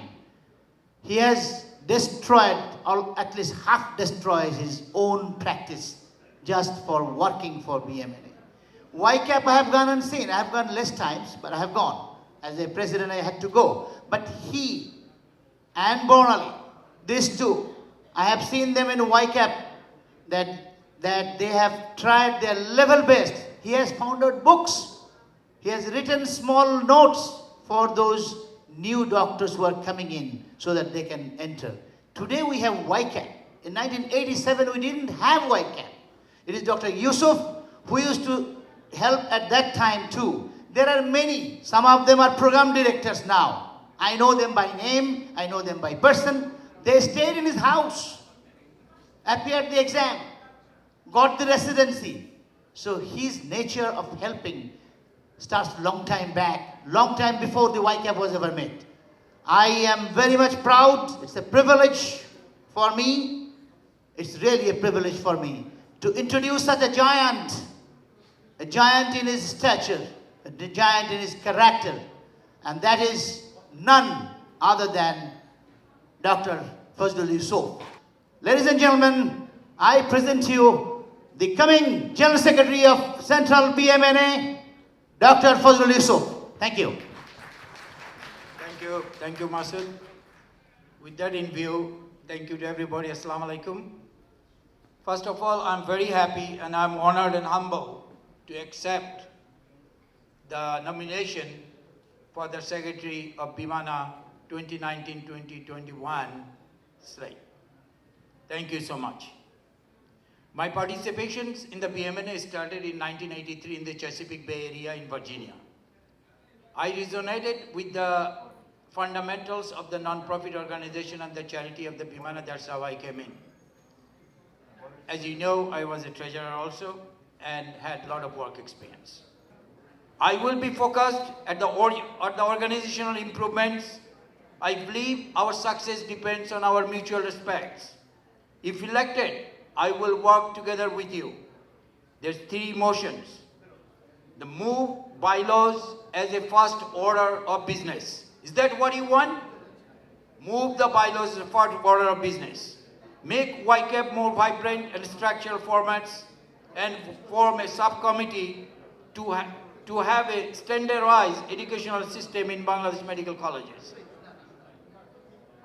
He has destroyed, or at least half destroyed his own practice just for working for BMNA. YCAP I have gone and seen. I have gone less times, but I have gone. As a president, I had to go. But he and Bonali, these two, I have seen them in YCAP that they have tried their level best. He has found out books. He has written small notes for those new doctors who are coming in so that they can enter. Today we have YCAP. In 1987, we didn't have YCAP. It is Dr. Yusuf who used to help at that time too. There are many. Some of them are program directors now. I know them by name. I know them by person. They stayed in his house, appeared the exam. got the residency. So his nature of helping starts long time back, long time before the YCAP was ever made. I am very much proud. It's a privilege for me. It's really a privilege for me to introduce such a giant in his stature, a giant in his character, and that is none other than Dr. Fazlul Yusuf. Ladies and gentlemen, I present to you the coming General Secretary of Central BMNA, Dr. Fazlul Yusuf. Thank you. Thank you, Masood. With that in view, thank you to everybody. Assalamu alaikum. First of all, I'm very happy and I'm honored and humble to accept the nomination for the Secretary of BMANA 2019-2021 slate. Thank you so much. My participation in the BMANA started in 1983 in the Chesapeake Bay area in Virginia. I resonated with the fundamentals of the non-profit organization and the charity of the BMANA. That's how I came in. As you know, I was a treasurer also and had a lot of work experience. I will be focused at the organizational improvements. I believe our success depends on our mutual respects. If elected, I will work together with you. There's 3 motions. The move bylaws as a first order of business. Is that what you want? Move the bylaws as a first order of business. Make YCAP more vibrant and structural formats and form a subcommittee to have a standardized educational system in Bangladesh medical colleges.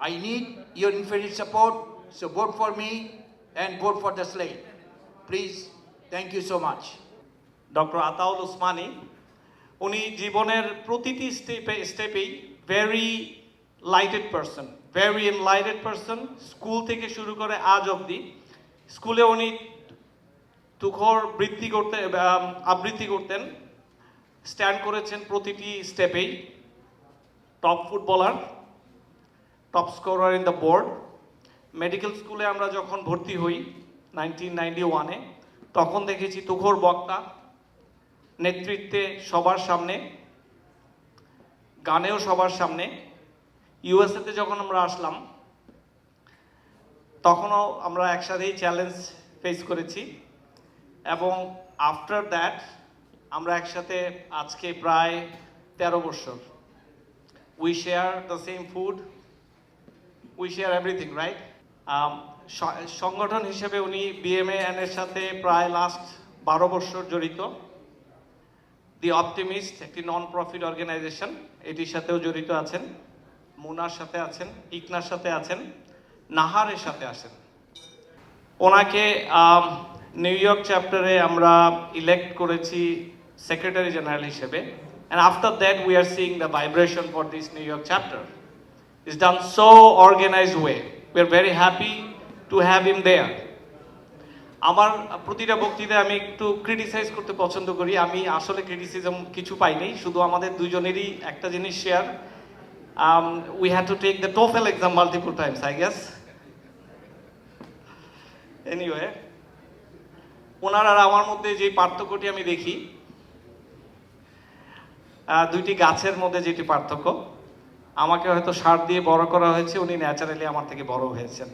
I need your infinite support, so vote for me and vote for the slate. Please, thank you so much. Dr. Ataul Usmani, উনি জীবনের প্রতিটি স্টেপেই very lighted person, very enlightened person. School থেকে শুরু করে আজ অবধি স্কুলে উনি তুখর আবৃত্তি করতেন, স্ট্যান্ড করেছেন প্রতিটি স্টেপেই, top footballer, top scorer in the board. Medical স্কুলে আমরা যখন ভর্তি হই 1991-এ, তখন দেখেছি তুখর বক্তা, নেতৃত্বে সবার সামনে, গানেও সবার সামনে। ইউএসএতে যখন আমরা আসলাম তখনও আমরা একসাথেই চ্যালেঞ্জ ফেস করেছি এবং আফটার দ্যাট আমরা একসাথে আজকে প্রায় 13 বছর। We share the same food, we share everything, right? সংগঠন হিসেবে উনি বিএমএএন-এর সাথে প্রায় লাস্ট 12 বছর জড়িত। দি অপটিমিস্ট একটি নন প্রফিট অর্গানাইজেশন, এটির সাথেও জড়িত আছেন। মুনার সাথে আছেন, ইকনার সাথে আছেন, নাহারের সাথে আছেন। ওনাকে নিউ ইয়র্ক চ্যাপ্টারে আমরা ইলেক্ট করেছি সেক্রেটারি জেনারেল হিসেবে, and after that we are seeing the vibration for this New York chapter. It's done so organized way. We are very happy to have him there. আমার প্রতিটা বক্তৃতায় আমি একটু criticise করতে পছন্দ করি। আমি আসলে ক্রিটিসিজম কিছু পাইনি, শুধু আমাদের দুজনেরই একটা জিনিস share, we had to take the TOEFL exam multiple times, I guess. Anyway, ওনার আর আমার মধ্যে যে পার্থক্যটি আমি দেখি, দুইটি গাছের মধ্যে যেটি পার্থক্য, আমাকে হয়তো সার দিয়ে বড় করা হয়েছে, উনি ন্যাচারালি আমার থেকে বড় হয়েছেন।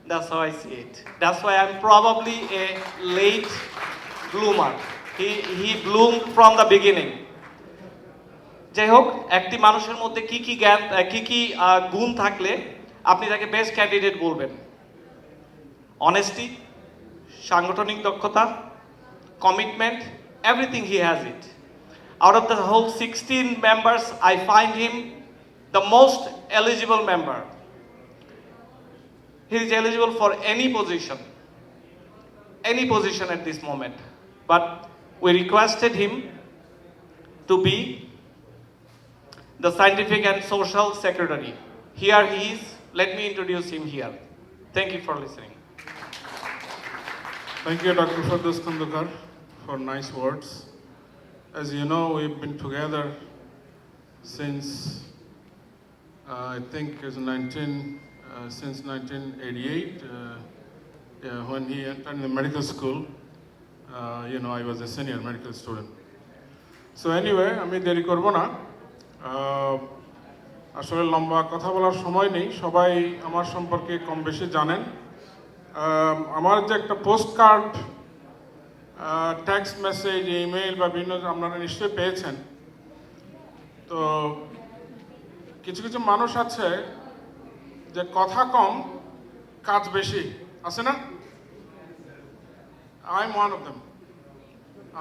That's how I see it. That's why I'm probably a late bloomer. He bloomed from the beginning. যাই হোক, একটি মানুষের মধ্যে কি কি গুণ থাকলে আপনি তাকে বেস্ট ক্যান্ডিডেট বলবেন? অনেস্টি, সাংগঠনিক দক্ষতা, commitment, everything he has it. Out of the whole 16 members, I find him the most eligible member. He is eligible for any position at this moment. But we requested him to be the scientific and social secretary. Here he is. Let me introduce him here. Thank you for listening. Thank you, Dr. Fardus Khandukar, for nice words. As you know, we've been together since I think since 1988 when he entered the medical school. I was a senior medical student. So anyway, আমি দেরি করব না। আসলে লম্বা কথা বলার সময় নেই, সবাই আমার সম্পর্কে কম বেশি জানেন। আমার যে একটা post card, text message, email বা বিভিন্ন আপনারা নিশ্চয়ই পেয়েছেন। তো কিছু কিছু মানুষ আছে যে কথা কম কাজ বেশি, আছে না? I am one of them.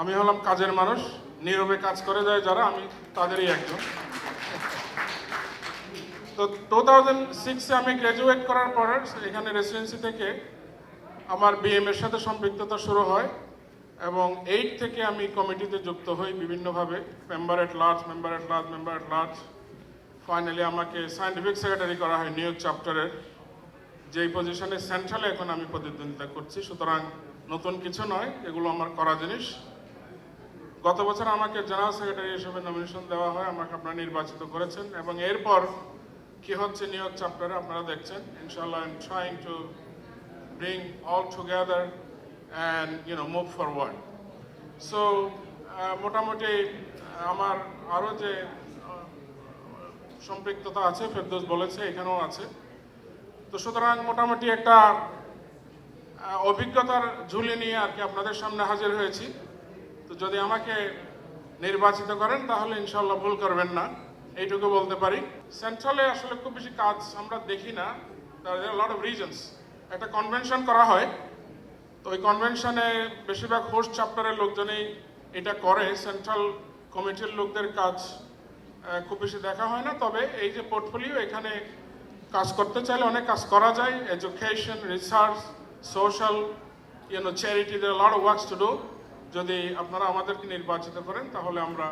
আমি হলাম কাজের মানুষ, নীরবে কাজ করে যায় যারা, আমি তাদেরই একজন। তো 2006-এ আমি গ্র্যাজুয়েট করার পরে এখানে রেসিডেন্সি থেকে আমার বিএম-এর সাথে সম্পৃক্ততা শুরু হয় এবং 8 থেকে আমি কমিটিতে যুক্ত হই বিভিন্নভাবে, মেম্বার এট লার্জ। ফাইনালি আমাকে সায়েন্টিফিক সেক্রেটারি করা হয় নিউ ইয়র্ক চ্যাপ্টারের, যেই পজিশনে সেন্ট্রালে এখন আমি প্রতিদ্বন্দ্বিতা করছি। সুতরাং নতুন কিছু নয়, এগুলো আমার করা জিনিস। গত বছর আমাকে জেনারেল সেক্রেটারি হিসেবে নমিনেশন দেওয়া হয়, আমাকে আপনারা নির্বাচিত করেছেন এবং এরপর কি হচ্ছে নিউ ইয়র্ক চ্যাপ্টারে আপনারা দেখছেন। ইনশাআল্লাহ I am trying to bring all together and move forward. So মোটামুটি আমার আরও যে সম্পৃক্ততা আছে, ফেরদৌস বলেছে, এখানেও আছে। তো সুতরাং মোটামুটি একটা অভিজ্ঞতার ঝুলি নিয়ে আর কি আপনাদের সামনে হাজির হয়েছি। তো যদি আমাকে নির্বাচিত করেন তাহলে ইনশাআল্লাহ ভুল করবেন না, এইটুকু বলতে পারি। সেন্ট্রালে আসলে খুব বেশি কাজ আমরা দেখি না, লট অফ রিজনস। একটা কনভেনশন করা হয়, তো ওই কনভেনশনে বেশিরভাগ হোস্ট চ্যাপ্টারের লোকজনই এটা করে, সেন্ট্রাল কমিটির লোকদের কাজ খুব বেশি দেখা হয় না। তবে এই যে পোর্টফোলিও, এখানে কাজ করতে চাইলে অনেক কাজ করা যায়, education, research, social, charity, there lot of works to do. যদি আপনারা আমাদেরকে নির্বাচিত করেন তাহলে আমরা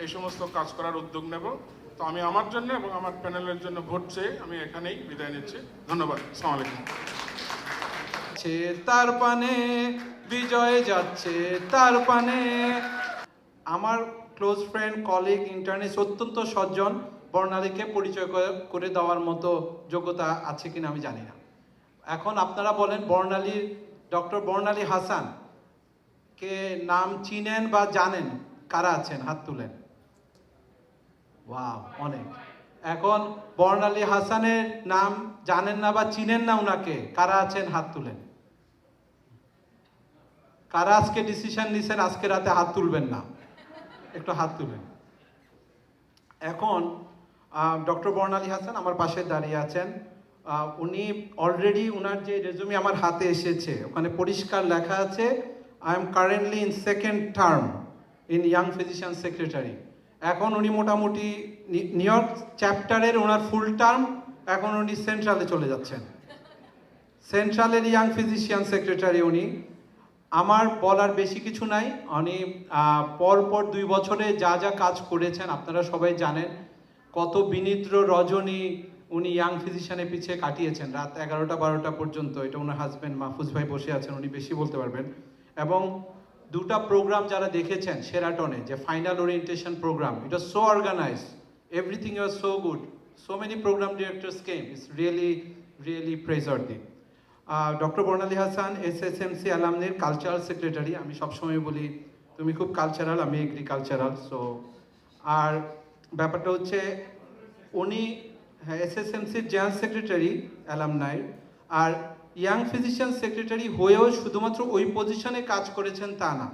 এই সমস্ত কাজ করার উদ্যোগ নেব। তো আমি আমার জন্য এবং আমার প্যানেলের জন্য ভোট চেয়ে আমি এখানেই বিদায় নিচ্ছি। ধন্যবাদ। আসসালামু আলাইকুম। তার পানে বিজয় যাচ্ছে তার পানে। আমার ক্লোজ ফ্রেন্ড, কলিগ, ইন্টার্নিস, অত্যন্ত সজ্জন বর্ণালীকে পরিচয় করে দেওয়ার মতো যোগ্যতা আছে কিনা আমি জানি না। এখন আপনারা বলেন, ডক্টর বর্ণালী হাসান কে নাম চিনেন বা জানেন? কারা আছেন? হাত তুলেন। ওয়াও, অনেক। এখন বর্ণালী হাসানের নাম জানেন না বা চিনেন না উনাকে, কারা আছেন? হাত তুলেন। কারা আজকে ডিসিশন নিছেন আজকে রাতে হাত তুলবেন না? একটু হাত তুলেন। এখন ডক্টর বর্ণালী হাসান আমার পাশে দাঁড়িয়ে আছেন। উনি অলরেডি, উনার যে রেজুমি আমার হাতে এসেছে, ওখানে পরিষ্কার লেখা আছে I am currently in second term in young physician secretary. এখন উনি মোটামুটি নিউ ইয়র্ক চ্যাপ্টারের ওনার ফুল টার্ম, এখন উনি সেন্ট্রালে চলে যাচ্ছেন, সেন্ট্রালের ইয়াং ফিজিশিয়ান সেক্রেটারি উনি। আমার বলার বেশি কিছু নাই। উনি পরপর 2 বছরে যা যা কাজ করেছেন আপনারা সবাই জানেন। কত বিনিদ্র রজনী উনি ইয়াং ফিজিশিয়ানের পিছিয়ে কাটিয়েছেন, রাত 11টা-12টা পর্যন্ত। এটা ওনার হাজব্যান্ড মাহফুজ ভাই বসে আছেন, উনি বেশি বলতে পারবেন। এবং 2টা প্রোগ্রাম যারা দেখেছেন শেরাটনে, যে ফাইনাল ওরিয়েন্টেশন প্রোগ্রাম, এটা so organise, everything was so good, so many program directors came, it's really praiseworthy. Doctor Barnali Hasan SSMC অ্যালামনির কালচারাল সেক্রেটারি। আমি সবসময় বলি তুমি খুব কালচারাল, আমি এগ্রিকালচারাল। সো আর ব্যাপারটা হচ্ছে উনি এসএসএমসির জেনারেল সেক্রেটারি অ্যালামনাই, আর ইয়াং ফিজিশিয়ান সেক্রেটারি হয়েও শুধুমাত্র ওই পজিশনে কাজ করেছেন তা না,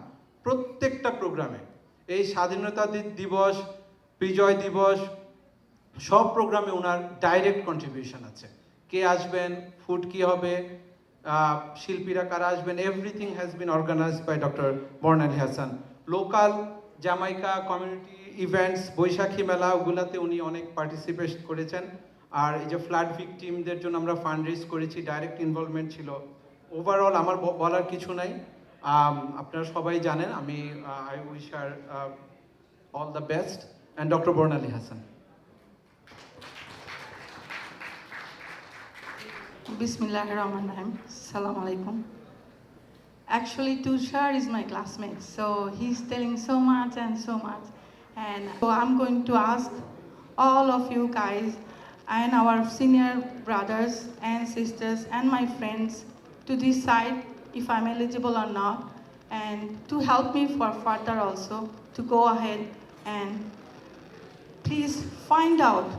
প্রত্যেকটা প্রোগ্রামে, এই স্বাধীনতা দিবস, বিজয় দিবস, সব প্রোগ্রামে ওনার ডাইরেক্ট কন্ট্রিবিউশন আছে। কে আসবেন, ফুড কি হবে, শিল্পীরা কারা আসবেন, everything has been organised by doctor Barnali Hasan. Local Jamaica community events, Boishakhi Mela, ওগুলাতে উনি অনেক পার্টিসিপেট করেছেন। আর এই যে ফ্লাড ভিকটিমদের জন্য আমরা ফান্ড রেজ করেছি, ডাইরেক্ট ইনভলভমেন্ট ছিল। ওভারঅল আমার বলার কিছু নাই, আপনারা সবাই জানেন। আমি আই উইশ আর all the best and doctor Barnali Hasan. Bismillahirrahmanirrahim. Assalamu alaikum. Actually, Tushar is my classmate, so he's telling so much and so much. And so I'm going to ask all of you guys and our senior brothers and sisters and my friends, to decide if I'm eligible or not, and to help me for further also to go ahead and please find out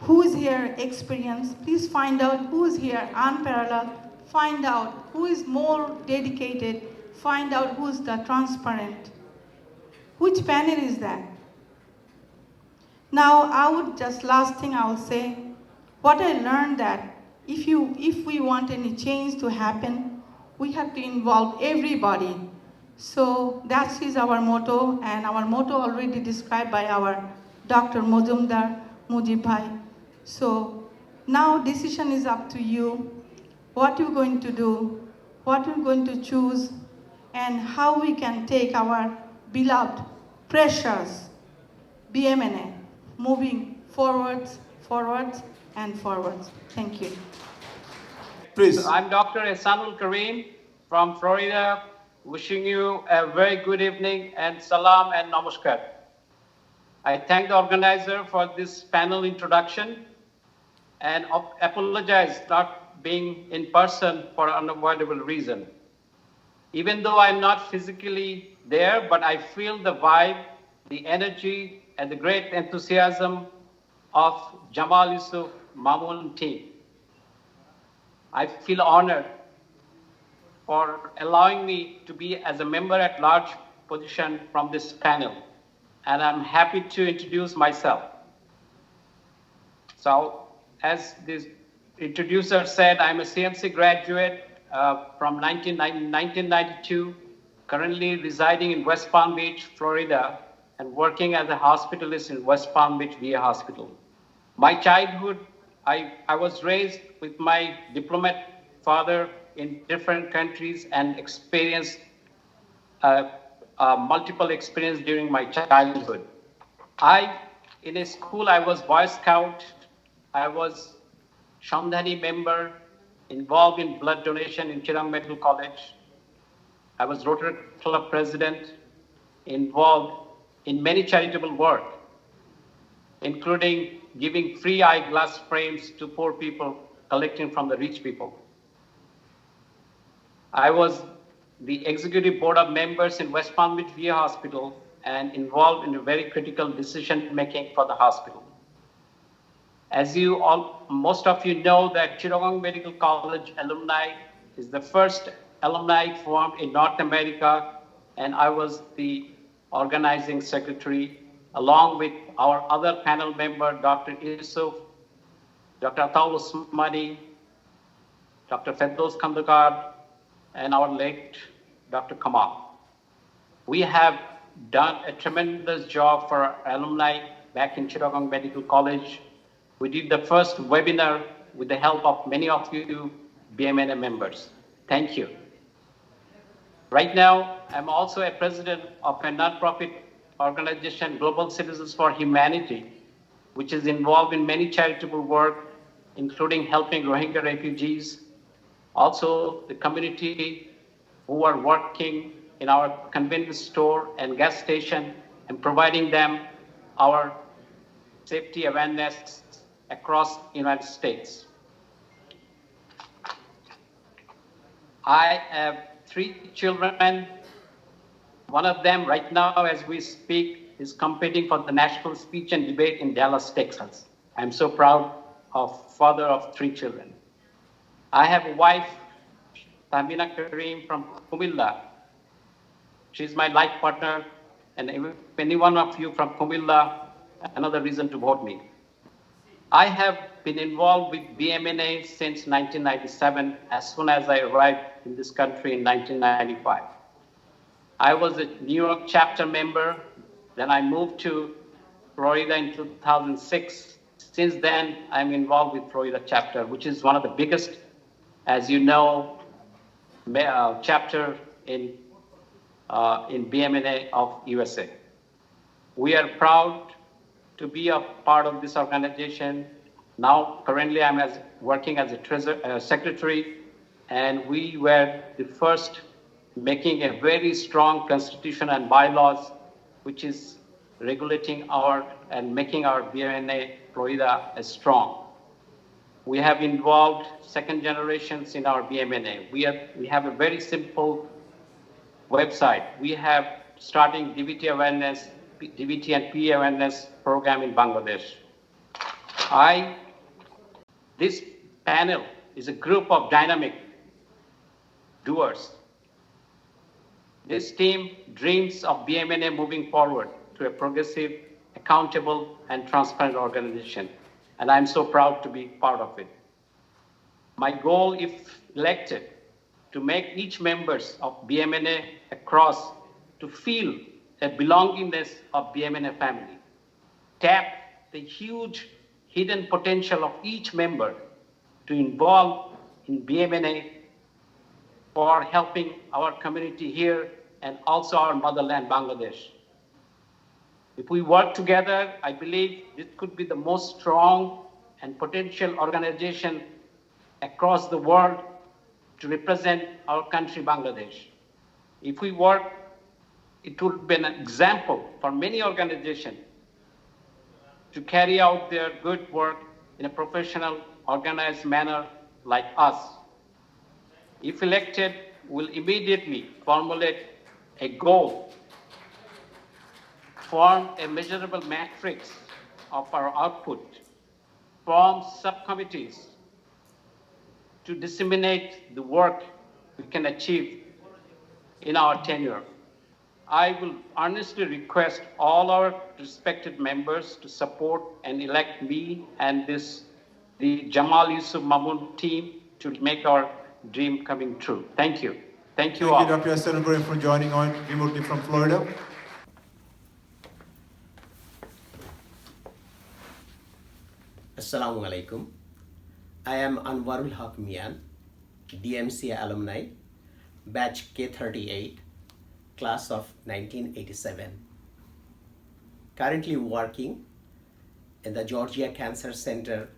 who is here experienced, please find out who is here unparalleled, find out who is more dedicated, find out who is the transparent. Which panel is that? Now, last thing I will say, what I learned that if we want any change to happen, we have to involve everybody. So that is our motto, and our motto already described by our Dr. Mujumdar, Mujib Bhai. So now decision is up to you, what you're going to do, what you're going to choose, and how we can take our beloved, precious BMNA moving forwards, and forwards. Thank you. Please. I'm Dr. Ehsanul Kareem from Florida, wishing you a very good evening and salam and namaskar. I thank the organizer for this panel introduction and apologize not being in person for unavoidable reason. Even though I'm not physically there, but I feel the vibe, the energy, and the great enthusiasm of Jamal Yusuf Mamun team. I feel honored for allowing me to be as a member at large position from this panel. And I'm happy to introduce myself. So, as the introducer said, I'm a CMC graduate from 1992, currently residing in West Palm Beach, Florida, and working as a hospitalist in West Palm Beach VA Hospital. My childhood, I was raised with my diplomat father in different countries and experienced multiple experience during my childhood. In a school, I was Boy Scout, I was Shamdhani member, involved in blood donation in Chirang Medical College. I was Rotary Club president, involved in many charitable work, including giving free eyeglass frames to poor people, collecting from the rich people. I was the executive board of members in West Palm Beach VA Hospital and involved in a very critical decision making for the hospital. As most of you know, that Chittagong Medical College alumni is the first alumni formed in North America, and I was the organizing secretary, along with our other panel member, Dr. Yusuf, Dr. Ataul Usmani, Dr. Feddos Kandakar, and our late Dr. Kamal. We have done a tremendous job for our alumni back in Chittagong Medical College. We did the first webinar with the help of many of you BMANA members. Thank you. Right now, I'm also a president of a nonprofit organization, Global Citizens for Humanity, which is involved in many charitable work, including helping Rohingya refugees, also the community who are working in our convenience store and gas station and providing them our safety awareness across the United States. I have 3 children. One of them right now, as we speak, is competing for the national speech and debate in Dallas, Texas. I'm so proud of father of 3 children. I have a wife, Tahmina Kareem from Kumilla. She's my life partner, and if any one of you from Kumilla, another reason to vote me. I have been involved with BMNA since 1997, as soon as I arrived in this country in 1995. I was a New York chapter member, then I moved to Florida in 2006. Since then, I'm involved with Florida chapter, which is one of the biggest, as you know, chapter in BMNA of USA. We are proud to be a part of this organization. Now, currently, I'm working as a secretary, and we were the first making a very strong constitution and bylaws, which is regulating and making our BMNA Florida strong. We have involved second generations in our BMNA. We have a very simple website. We have starting DVT awareness, DVT and PE awareness program in Bangladesh. This panel is a group of dynamic doers. This team dreams of BMNA moving forward to a progressive, accountable, and transparent organization. And I'm so proud to be part of it. My goal, if elected, to make each members of BMNA across to feel a belongingness of BMNA family. Tap the huge hidden potential of each member to involve in BMNA for helping our community here and also our motherland, Bangladesh. If we work together, I believe this could be the most strong and potential organization across the world to represent our country, Bangladesh. If we work, it would be an example for many organizations to carry out their good work in a professional, organized manner like us. If elected, we'll immediately formulate a goal, form a measurable matrix of our output, form subcommittees to disseminate the work we can achieve in our tenure. I will earnestly request all our respected members to support and elect me and the Jamal Yusuf Mamun team to make our dream coming true. Thank you. Thank you all. Thank you, Dr. Asanagore, for joining on remotely from Florida. Assalamu alaikum. I am Anwarul Haq Mian, DMC alumni, batch K38, class of 1987. Currently working in the Georgia Cancer Center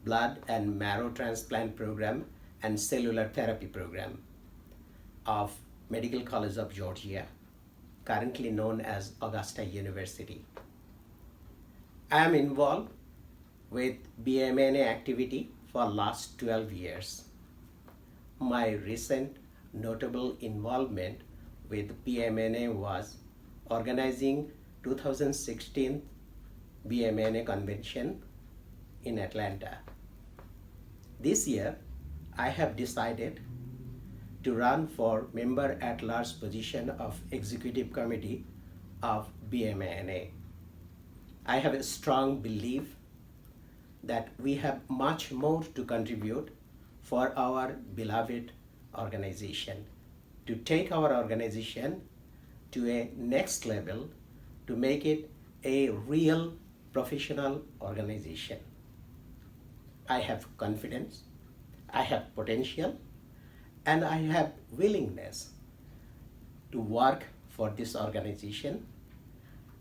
blood and marrow transplant program and cellular therapy program of Medical College of Georgia, currently known as Augusta University. I am involved with BMANA activity for last 12 years. My recent notable involvement with BMANA was organizing 2016 BMANA convention in Atlanta. This year, I have decided to run for member at large position of executive committee of BMANA. I have a strong belief that we have much more to contribute for our beloved organization, to take our organization to a next level, to make it a real professional organization. I have confidence, I have potential, and I have willingness to work for this organization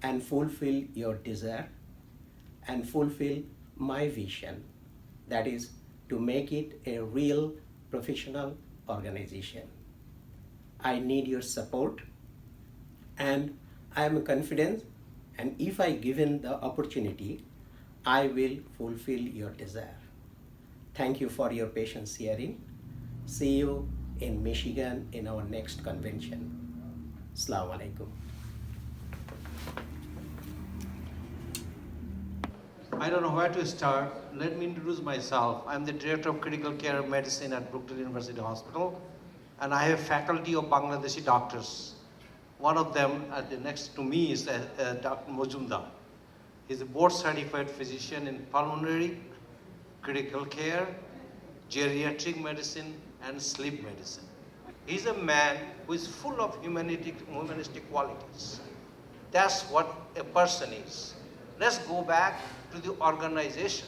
and fulfill your desire and fulfill my vision, that is to make it a real professional organization. I need your support, and I am confident, and if I given the opportunity, I will fulfill your desire. Thank you for your patience hearing. See you in Michigan in our next convention. Assalamu alaikum. I don't know where to start. Let me introduce myself. I'm the Director of Critical Care Medicine at Brookfield University Hospital, and I have faculty of Bangladeshi doctors. One of them, next to me, is Dr. Mojumdar. He's a board-certified physician in pulmonary, critical care, geriatric medicine, and sleep medicine. He's a man who is full of humanistic qualities. That's what a person is. Let's go back to the organization.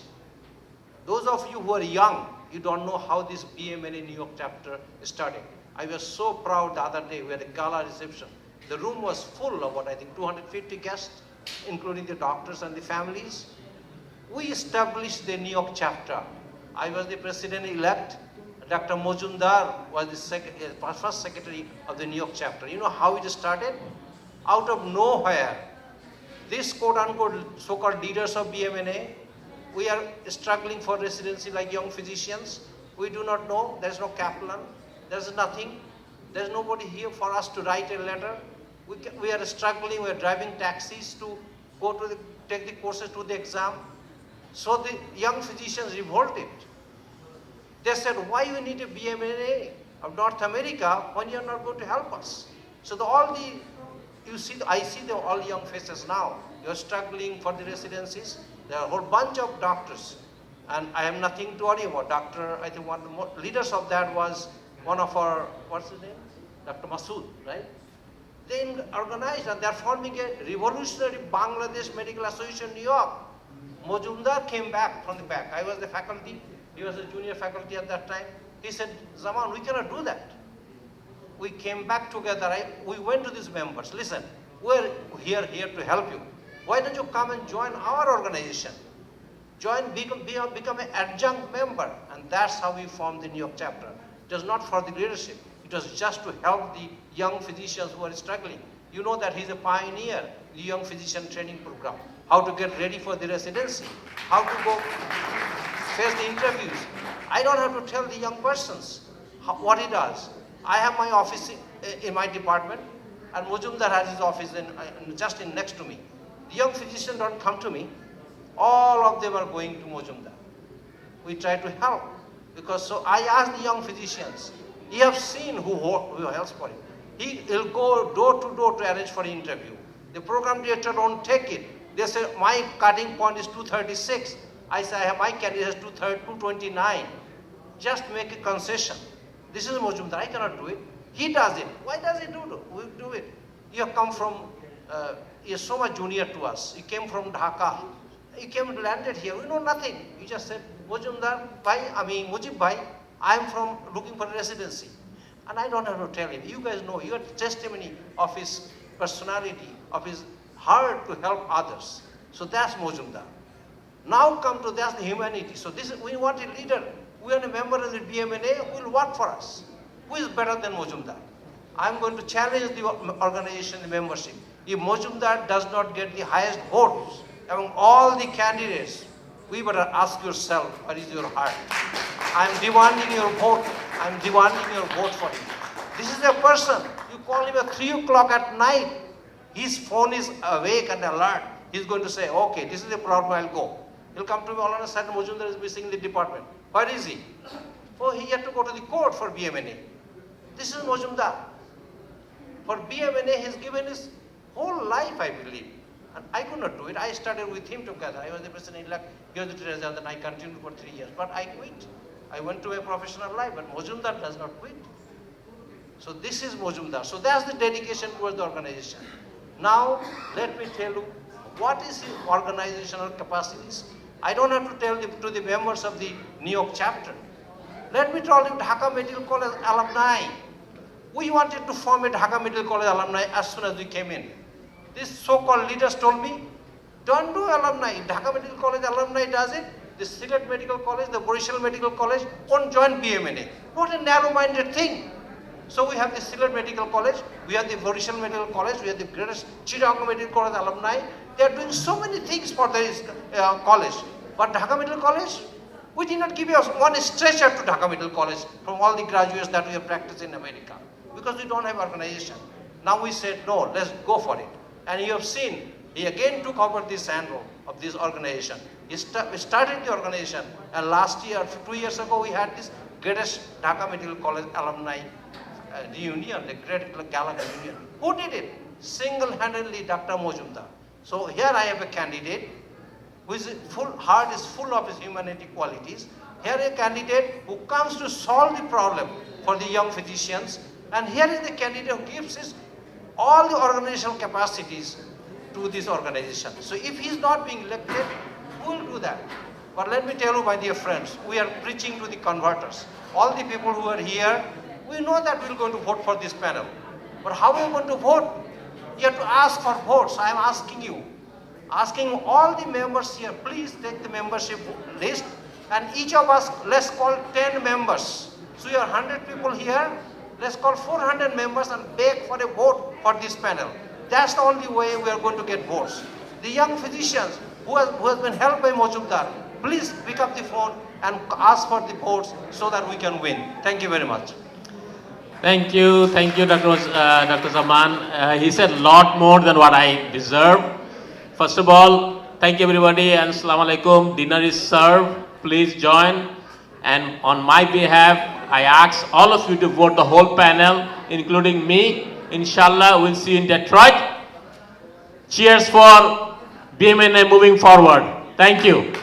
Those of you who are young, you don't know how this BMANA New York chapter started. I was so proud the other day. We had a gala reception. The room was full of what I think 250 guests, including the doctors and the families. We established the New York chapter. I was the president-elect. Dr. Mojumdar was the first secretary of the New York chapter. You know how it started? Out of nowhere, these quote-unquote so-called leaders of BMANA we are struggling for residency like young physicians. We do not know. There's no Kaplan. There's nothing. There's nobody here for us to write a letter. We are struggling. We are driving taxis to go to take the courses to the exam. So the young physicians revolted. They said, why you need a BMANA of North America when you're not going to help us? So I see all young faces now. You're struggling for the residencies. There are a whole bunch of doctors. And I have nothing to worry about. I think one of the leaders of that was one of our, what's his name? Dr. Masood, right? They organized and they're forming a revolutionary Bangladesh Medical Association in New York. Mojumdar came back from the back. I was the faculty. He was a junior faculty at that time. He said, Zaman, we cannot do that. We came back together. We went to these members. Listen, we're here to help you. Why don't you come and join our organization? Become an adjunct member. And that's how we formed the New York chapter. It was not for the leadership. It was just to help the young physicians who are struggling. You know that he's a pioneer, the young physician training program. How to get ready for the residency. How to go face the interviews. I don't have to tell the young persons what he does. I have my office in my department, and Mujumdar has his office just next to me. The young physicians don't come to me. All of them are going to Mujumdar. We try to help. So I asked the young physicians, you have seen who helps for him. He'll go door to door to arrange for an interview. The program director don't take it. They say, my cutting point is 236. I say, my candidate is 229. Just make a concession. This is Mojumdar, I cannot do it. He does it. Why does he do it? You have come from, you're so much junior to us. You came from Dhaka. You came and landed here. We know nothing. You just said, Mujib Bhai, I'm from looking for a residency. And I don't have to tell him. You guys know, you have testimony of his personality, of his heart to help others. So that's Mojumdar. Now come to that's the humanity. So we want a leader. We are a member of the BMANA who will work for us. Who is better than Mojumdar? I'm going to challenge the organization, the membership. If Mojumdar does not get the highest votes among all the candidates, we better ask yourself, what is your heart? I'm demanding your vote. I'm demanding your vote for him. This is a person, you call him at 3 o'clock at night. His phone is awake and alert. He's going to say, okay, this is the problem, I'll go. He'll come to me all on a sudden, Mojumdar is missing in the department. Where is he? Oh, he had to go to the court for BMANA. This is Mojumdar. For BMANA, he's given his whole life, I believe. And I could not do it. I started with him together. I was the president-elect, he was the treasurer, and I continued for 3 years. But I quit. I went to a professional life, but Mojumdar does not quit. So this is Mojumdar. So that's the dedication towards the organization. Now, let me tell you, what is his organizational capacities? I don't have to tell to the members of the New York chapter. Let me tell you, Dhaka Medical College alumni. We wanted to form a Dhaka Medical College alumni as soon as we came in. These so-called leaders told me, don't do alumni. Dhaka Medical College alumni does it. The Sylhet Medical College, the Borishal Medical College won't join BMANA. What a narrow-minded thing. So we have the Sylhet Medical College, we have the Borishal Medical College, we have the greatest Chittagong Medical College alumni. They are doing so many things for this college. But Dhaka Medical College, we did not give you one stretcher to Dhaka Medical College from all the graduates that we have practiced in America. Because we don't have organization. Now we said, no, let's go for it. And you have seen, he again took over this handle of this organization. We started the organization, and last year, 2 years ago, we had this greatest Dhaka Medical College alumni reunion, the great gala reunion. Who did it? Single-handedly, Dr. Mojumdar. So here I have a candidate whose heart is full of his humanity qualities. Here a candidate who comes to solve the problem for the young physicians. And here is the candidate who gives all the organizational capacities to this organization. So if he's not being elected, who will do that? But let me tell you, my dear friends, we are preaching to the converters. All the people who are here, we know that we're going to vote for this panel. But how are we going to vote? You have to ask for votes. I am asking you. Asking all the members here, please take the membership list. And each of us, let's call 10 members. So you are 100 people here. Let's call 400 members and beg for a vote for this panel. That's the only way we are going to get votes. The young physicians who has been helped by Mojumdar, please pick up the phone and ask for the votes so that we can win. Thank you very much. Thank you, Dr. Zaman. He said a lot more than what I deserve. First of all, thank you everybody and Assalamu alaikum. Dinner is served. Please join. And on my behalf, I ask all of you to vote the whole panel, including me. Inshallah, we'll see you in Detroit. Cheers for BMNA moving forward. Thank you.